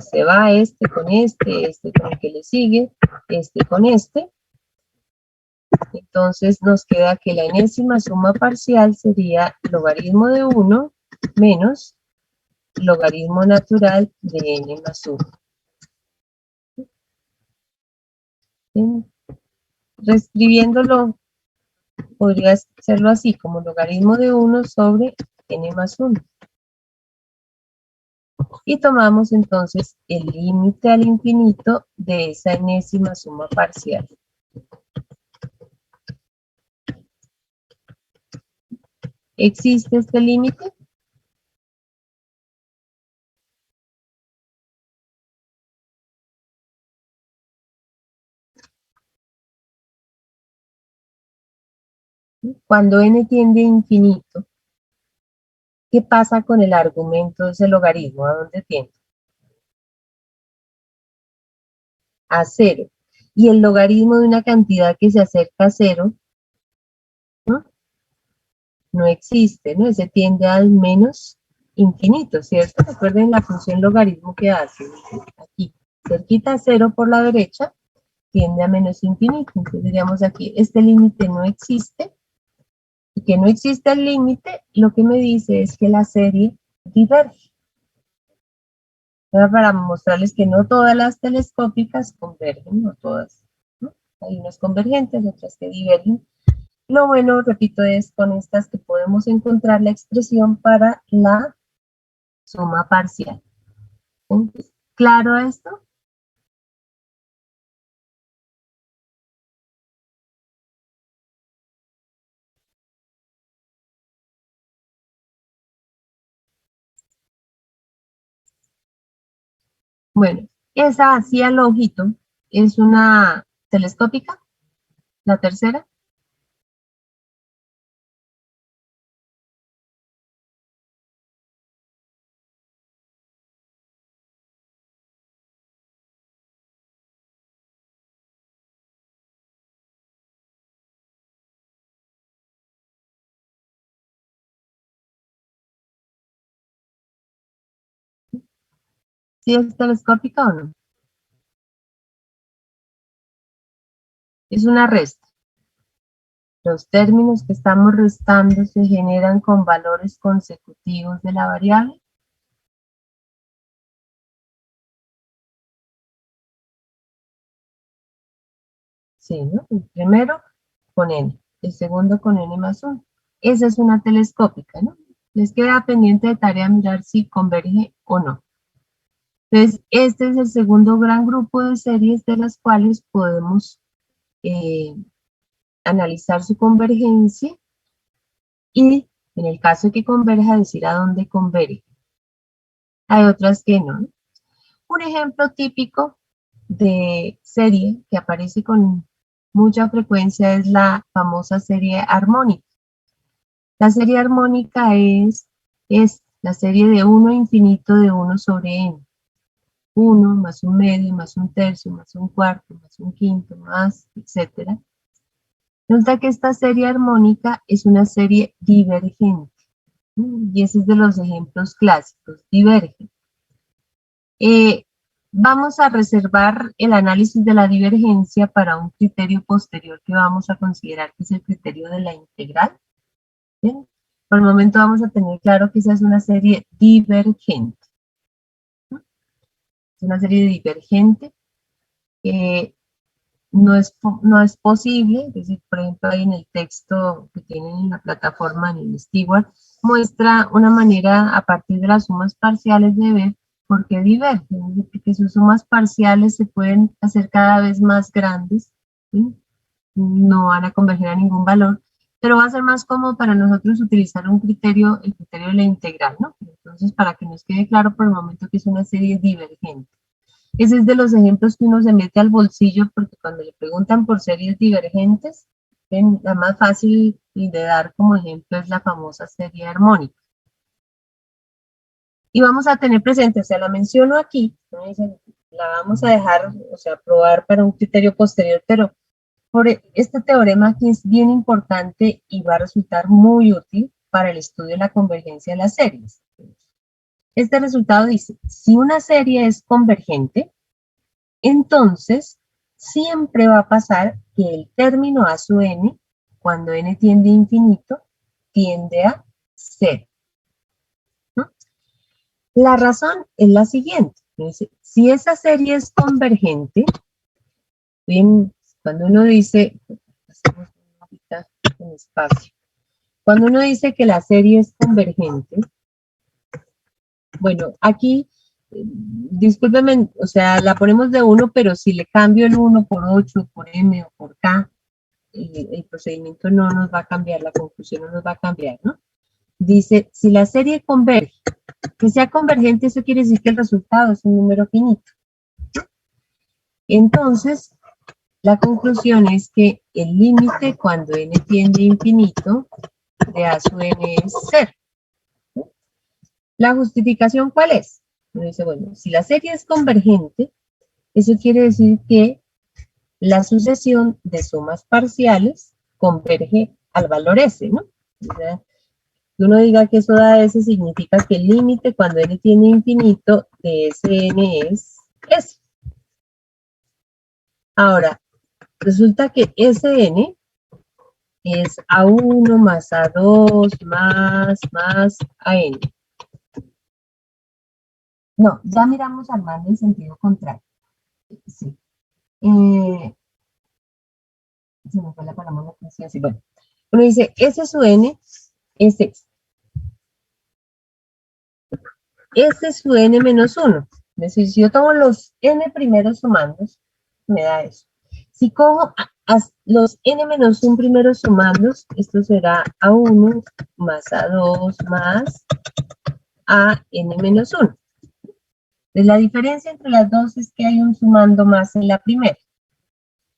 Se va este con el que le sigue, este con este. Entonces nos queda que la enésima suma parcial sería logaritmo de 1 menos logaritmo natural de n más 1. Bien. Reescribiéndolo, podría hacerlo así, como logaritmo de 1 sobre n más 1. Y tomamos entonces el límite al infinito de esa enésima suma parcial. ¿Existe este límite? Cuando n tiende a infinito, ¿qué pasa con el argumento de ese logaritmo? ¿A dónde tiende? A 0. Y el logaritmo de una cantidad que se acerca a 0, ¿no? no existe, ¿no? Ese tiende al menos infinito, ¿cierto? Recuerden la función logaritmo que hace. Aquí, cerquita a 0 por la derecha, tiende a menos infinito. Entonces diríamos aquí, este límite no existe. Y que no existe el límite, lo que me dice es que la serie diverge. Ahora, para mostrarles que no todas las telescópicas convergen, no todas, ¿no? Hay unas convergentes, otras que divergen. Lo bueno, repito, es con estas que podemos encontrar la expresión para la suma parcial. Entonces, ¿claro esto? Bueno, esa hacia longitud es una telescópica, la tercera. ¿Sí es telescópica o no? Es una resta. Los términos que estamos restando se generan con valores consecutivos de la variable. Sí, ¿no? El primero con n, el segundo con n más 1. Esa es una telescópica, ¿no? Les queda pendiente de tarea mirar si converge o no. Entonces, este es el segundo gran grupo de series de las cuales podemos analizar su convergencia y, en el caso de que converja, decir a dónde converge. Hay otras que no, ¿no? Un ejemplo típico de serie que aparece con mucha frecuencia es la famosa serie armónica. La serie armónica es la serie de 1 a infinito de 1 sobre n. 1 más un medio, más un tercio, más un cuarto, más un quinto, más, etc. Nota que esta serie armónica es una serie divergente. Y ese es de los ejemplos clásicos, diverge. Vamos a reservar el análisis de la divergencia para un criterio posterior que vamos a considerar que es el criterio de la integral. ¿Bien? Por el momento vamos a tener claro que esa es una serie divergente. Es una serie divergente. No es posible, es decir, por ejemplo, ahí en el texto que tienen en la plataforma, en el Steward, muestra una manera a partir de las sumas parciales de ver por qué divergen, porque sus sumas parciales se pueden hacer cada vez más grandes, ¿sí? No van a converger a ningún valor, pero va a ser más cómodo para nosotros utilizar un criterio, el criterio de la integral, ¿no? Entonces, para que nos quede claro por el momento que es una serie divergente. Ese es de los ejemplos que uno se mete al bolsillo porque cuando le preguntan por series divergentes, la más fácil de dar como ejemplo es la famosa serie armónica. Y vamos a tener presente, o sea, la menciono aquí, ¿no? La vamos a dejar, o sea, probar para un criterio posterior, pero por este teorema aquí es bien importante y va a resultar muy útil para el estudio de la convergencia de las series. Este resultado dice, si una serie es convergente, entonces siempre va a pasar que el término a su n, cuando n tiende a infinito, tiende a 0. ¿No? La razón es la siguiente. Dice, si esa serie es convergente, bien, cuando uno dice, hacemos una hojita en espacio, cuando uno dice que la serie es convergente, bueno, aquí, discúlpeme, o sea, la ponemos de 1, pero si le cambio el 1 por 8, por m o por k, el procedimiento no nos va a cambiar, la conclusión no nos va a cambiar, ¿no? Dice, si la serie converge, que sea convergente, eso quiere decir que el resultado es un número finito. Entonces, la conclusión es que el límite cuando n tiende a infinito de a sub n es 0. ¿La justificación cuál es? Uno dice, bueno, si la serie es convergente, eso quiere decir que la sucesión de sumas parciales converge al valor S, ¿no? O sea, Que uno diga que eso da S significa que el límite cuando n tiende a infinito de Sn es S. Ahora, resulta que Sn es A1 más A2 más AN. No, ya miramos armando en sentido contrario. Sí. Se me fue la palabra, no sé, así. Bueno, uno dice S su n es X. S su n menos 1. Es decir, si yo tomo los n primeros sumandos, me da eso. Si cojo los n menos 1 primeros sumandos, esto será A1 más A2 más AN menos 1. Entonces, la diferencia entre las dos es que hay un sumando más en la primera.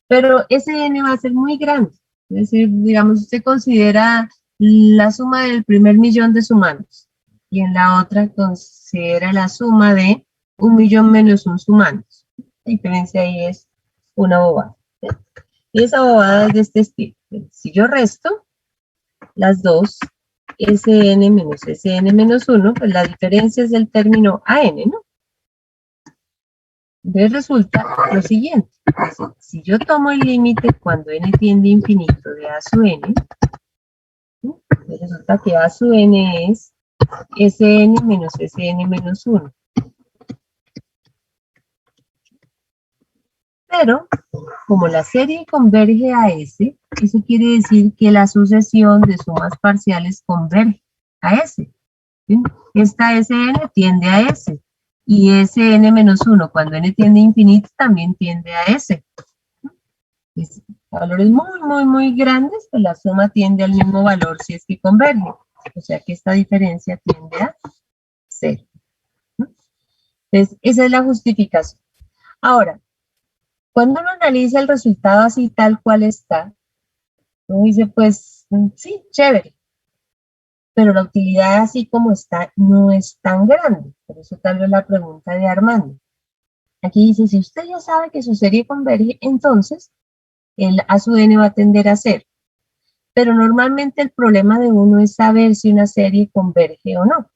Pero ese n va a ser muy grande. Es decir, digamos, usted considera la suma del primer millón de sumandos. Y en la otra considera la suma de 1.000.000 menos un sumandos. La diferencia ahí es una bobada. ¿Sí? Y esa bobada es de este estilo. Si yo resto las dos, Sn menos Sn menos 1, pues la diferencia es del término AN, ¿no? Entonces resulta lo siguiente. Si yo tomo el límite cuando n tiende a infinito de a sub n, ¿sí? Resulta que a sub n es Sn menos Sn menos 1. Pero, como la serie converge a S, eso quiere decir que la sucesión de sumas parciales converge a S. ¿Sí? Esta Sn tiende a S. Y Sn menos 1, cuando n tiende a infinito, también tiende a S. Es valores muy grandes, pues la suma tiende al mismo valor si es que converge. O sea que esta diferencia tiende a 0. Entonces, esa es la justificación. Ahora, cuando uno analiza el resultado así tal cual está, uno dice, pues, sí, chévere. Pero la utilidad así como está no es tan grande. Por eso tal vez la pregunta de Armando. Aquí dice, si usted ya sabe que su serie converge, entonces el A sub n va a tender a 0. Pero normalmente el problema de uno es saber si una serie converge o no.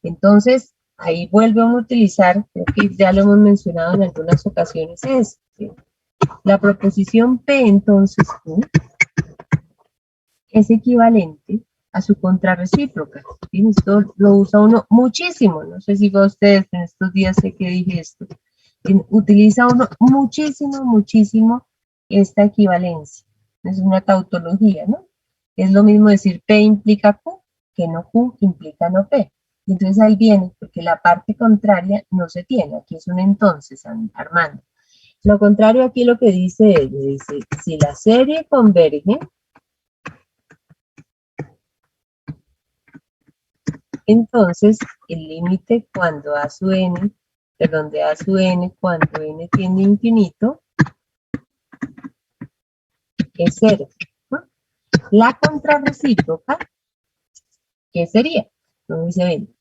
Entonces, ahí vuelve a utilizar, creo que ya lo hemos mencionado en algunas ocasiones, es ¿sí? La proposición P, entonces, Q, es equivalente a su contrarrecíproca. ¿Sí? Esto lo usa uno muchísimo. No sé si fue ustedes en estos días sé que dije esto. Utiliza uno muchísimo esta equivalencia. Es una tautología, ¿no? Es lo mismo decir P implica Q que no Q implica no P. Y entonces ahí viene, porque la parte contraria no se tiene. Aquí es un entonces, Armando. Lo contrario aquí lo que dice es, dice, si la serie converge, entonces el límite cuando A sub n, perdón, de A sub n cuando n tiende a infinito es 0. ¿No? La contrarrecíproca, ¿qué sería? No dice bien.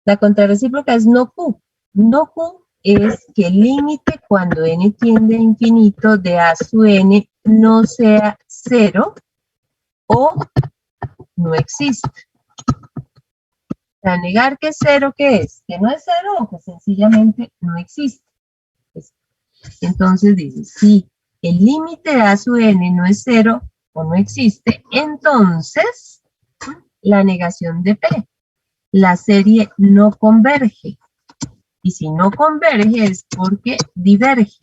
La contrarrecíproca es no Q. No Q es que el límite cuando n tiende a infinito de A sub n no sea 0 o no existe. Para negar que es 0, ¿qué es? Que no es 0 o que sencillamente no existe. Entonces dice, si el límite de A sub n no es 0 o no existe, entonces la negación de P. La serie no converge. Y si no converge es porque diverge.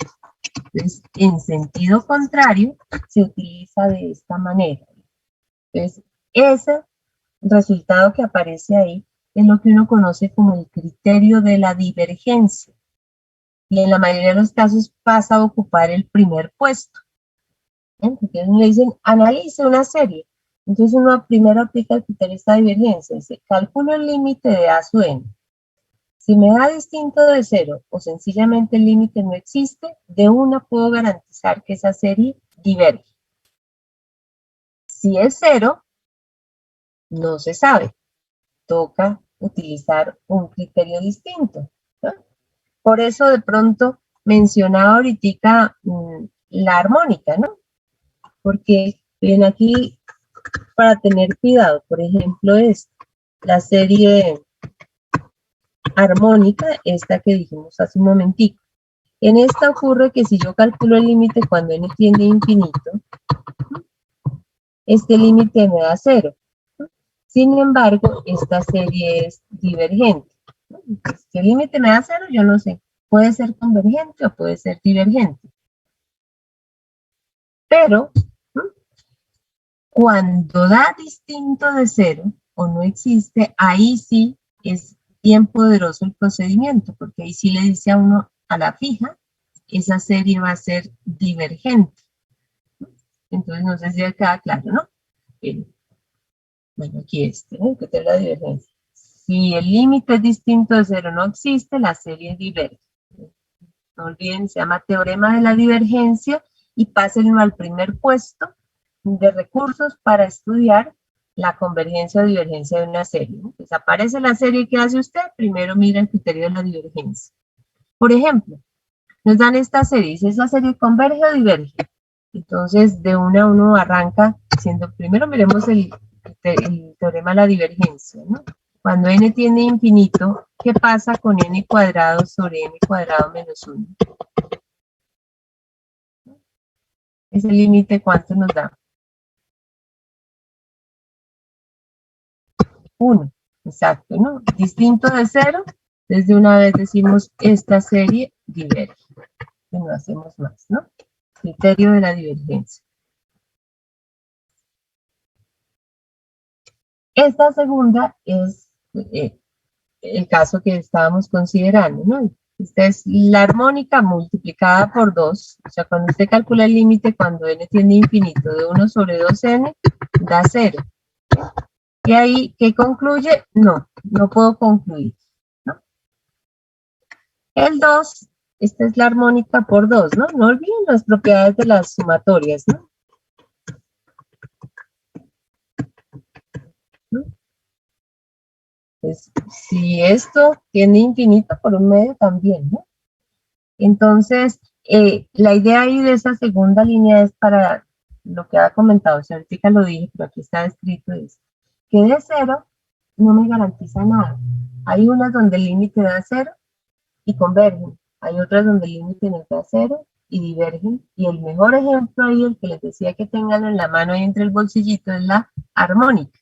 Entonces, en sentido contrario, se utiliza de esta manera. Entonces, ese resultado que aparece ahí es lo que uno conoce como el criterio de la divergencia. Y en la mayoría de los casos pasa a ocupar el primer puesto. Porque le dicen, analice una serie. Entonces uno primero aplica el criterio de esta divergencia. Dice, calculo el límite de A sub n. Si me da distinto de 0 o sencillamente el límite no existe, de una puedo garantizar que esa serie diverge. Si es 0, no se sabe. Toca utilizar un criterio distinto. ¿No? Por eso de pronto mencionaba ahorita la armónica, ¿no? Porque bien aquí, para tener cuidado, por ejemplo, esto. la serie armónica, esta que dijimos hace un momentico. En esta ocurre que si yo calculo el límite cuando n tiende a infinito, este límite me da 0. Sin embargo, esta serie es divergente. Si el límite me da 0, yo no sé. Puede ser convergente o puede ser divergente. Pero, cuando da distinto de 0 o no existe, ahí sí es bien poderoso el procedimiento, porque ahí sí le dice a uno a la fija, esa serie va a ser divergente. Entonces, no sé si ya queda claro, ¿no? Bueno, aquí que te la divergencia. Si el límite es distinto de 0 no existe, la serie diverge. No olviden, se llama teorema de la divergencia y pásenlo al primer puesto de recursos para estudiar la convergencia o divergencia de una serie. Entonces aparece la serie que hace usted, primero mira el criterio de la divergencia. Por ejemplo, nos dan esta serie, dice, ¿esa serie converge o diverge? Entonces, de una uno arranca diciendo, primero miremos el teorema de la divergencia, ¿no? Cuando n tiende a infinito, ¿qué pasa con n cuadrado sobre n cuadrado menos 1? Ese límite, ¿cuánto nos da? 1, exacto, ¿no? Distinto de 0, desde una vez decimos, esta serie diverge. Y no hacemos más, ¿no? Criterio de la divergencia. Esta segunda es el caso que estábamos considerando, ¿no? Esta es la armónica multiplicada por 2. O sea, cuando usted calcula el límite cuando n tiende a infinito de 1 sobre 2n, da 0. Y ahí, ¿qué concluye? No, no puedo concluir, ¿no? El 2, esta es la armónica por 2, ¿no? No olviden las propiedades de las sumatorias, ¿no? Pues, si esto tiene infinito por un medio también, ¿no? Entonces, la idea ahí de esa segunda línea es para lo que ha comentado, o sea, ahorita lo dije, pero aquí está escrito, es que de 0 no me garantiza nada. Hay unas donde el límite da 0 y convergen, hay otras donde el límite no da 0 y divergen, y el mejor ejemplo ahí, el que les decía que tengan en la mano y entre el bolsillito, es la armónica.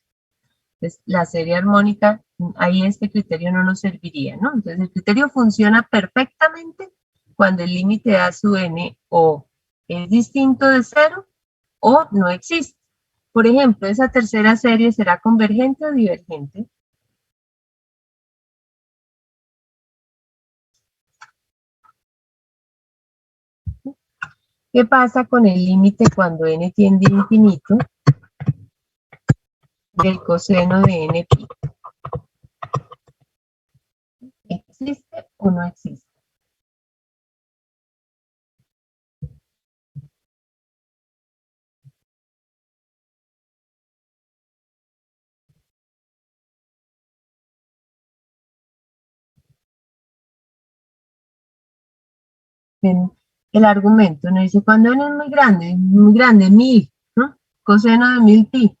Entonces, la serie armónica, ahí este criterio no nos serviría, ¿no? Entonces, el criterio funciona perfectamente cuando el límite a su n o es distinto de 0 o no existe. Por ejemplo, esa tercera serie será convergente o divergente. ¿Qué pasa con el límite cuando n tiende a infinito del coseno de n pi? ¿Existe o no existe? El argumento nos dice, cuando n es muy grande, 1000, ¿no? Coseno de 1000 pi.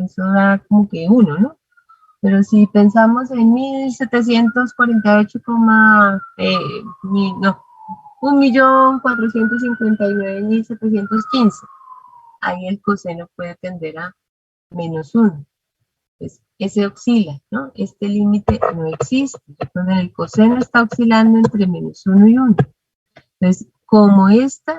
Eso da como que 1, ¿no? Pero si pensamos en 1748, no, 1.459.715, ahí el coseno puede tender a menos 1. Pues ese oscila, ¿no? Este límite no existe. Recuerden, el coseno está oscilando entre menos 1 y 1. Entonces, como este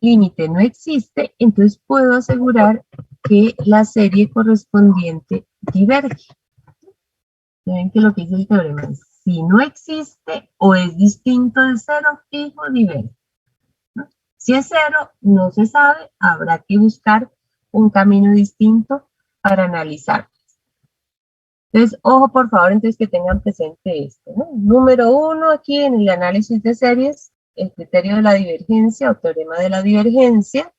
límite no existe, entonces puedo asegurar que la serie correspondiente diverge. Ven que lo que dice el teorema es, si no existe o es distinto de 0, fijo, diverge, ¿no? Si es 0, no se sabe, habrá que buscar un camino distinto para analizar. Entonces, ojo por favor, entonces que tengan presente esto, ¿no? Número 1 aquí en el análisis de series, el criterio de la divergencia o teorema de la divergencia.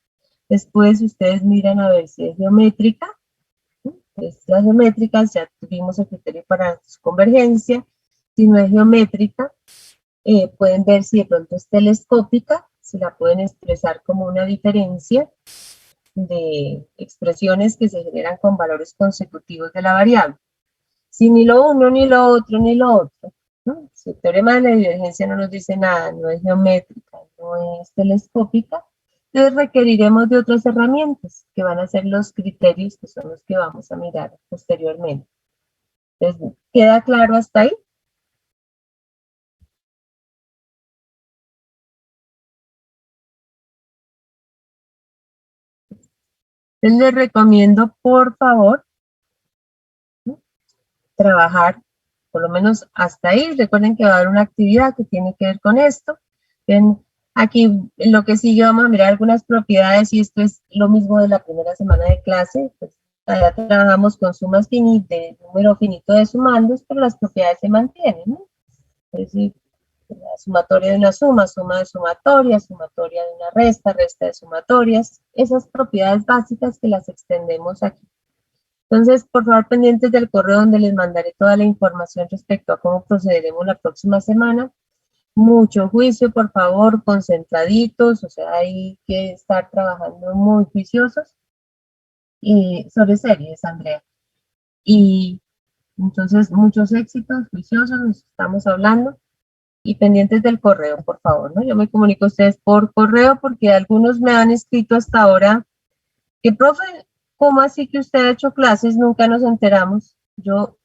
Después ustedes miran a ver si es geométrica. Es la geométrica, ya tuvimos el criterio para su convergencia. Si no es geométrica, pueden ver si de pronto es telescópica, si la pueden expresar como una diferencia de expresiones que se generan con valores consecutivos de la variable. Si ni lo uno, ni lo otro, ni lo otro, ¿no? Si el teorema de la divergencia no nos dice nada, no es geométrica, no es telescópica, entonces requeriremos de otras herramientas que van a ser los criterios, que son los que vamos a mirar posteriormente. Entonces, ¿queda claro hasta ahí? Entonces les recomiendo, por favor, ¿no?, trabajar por lo menos hasta ahí. Recuerden que va a haber una actividad que tiene que ver con esto. Aquí en lo que sigue vamos a mirar algunas propiedades y esto es lo mismo de la primera semana de clase. Pues, allá trabajamos con sumas finitas, de número finito de sumandos, pero las propiedades se mantienen, ¿no? Es decir, la sumatoria de una suma, suma de sumatoria, sumatoria de una resta, resta de sumatorias, esas propiedades básicas que las extendemos aquí. Entonces, por favor, pendientes del correo donde les mandaré toda la información respecto a cómo procederemos la próxima semana. Mucho juicio, por favor, concentraditos, o sea, hay que estar trabajando muy juiciosos y sobre series, Andrea. Y entonces, muchos éxitos, juiciosos, nos estamos hablando. Y pendientes del correo, por favor, ¿no? Yo me comunico a ustedes por correo porque algunos me han escrito hasta ahora que, profe, ¿cómo así que usted ha hecho clases? Nunca nos enteramos. Yo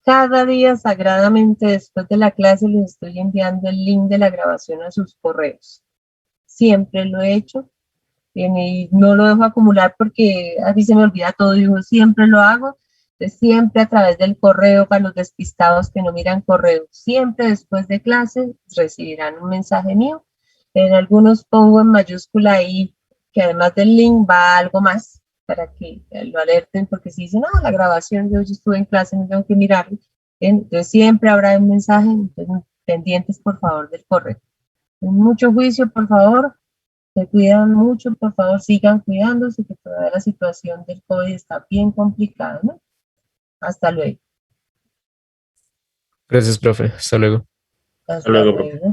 cada día sagradamente después de la clase les estoy enviando el link de la grabación a sus correos. Siempre lo he hecho y no lo dejo acumular porque a mí se me olvida todo, digo, siempre lo hago. Siempre a través del correo para los despistados que no miran correo. Siempre después de clase recibirán un mensaje mío. En algunos pongo en mayúscula ahí que además del link va algo más para que lo alerten, porque si dicen, la grabación, yo estuve en clase, no tengo que mirarlo. Entonces siempre habrá un mensaje, entonces pendientes por favor del correo. Con mucho juicio, por favor. Se cuidan mucho, por favor sigan cuidándose, que todavía la situación del COVID está bien complicada, ¿no? Hasta luego. Gracias, profe. Hasta luego. Hasta luego, profe. luego.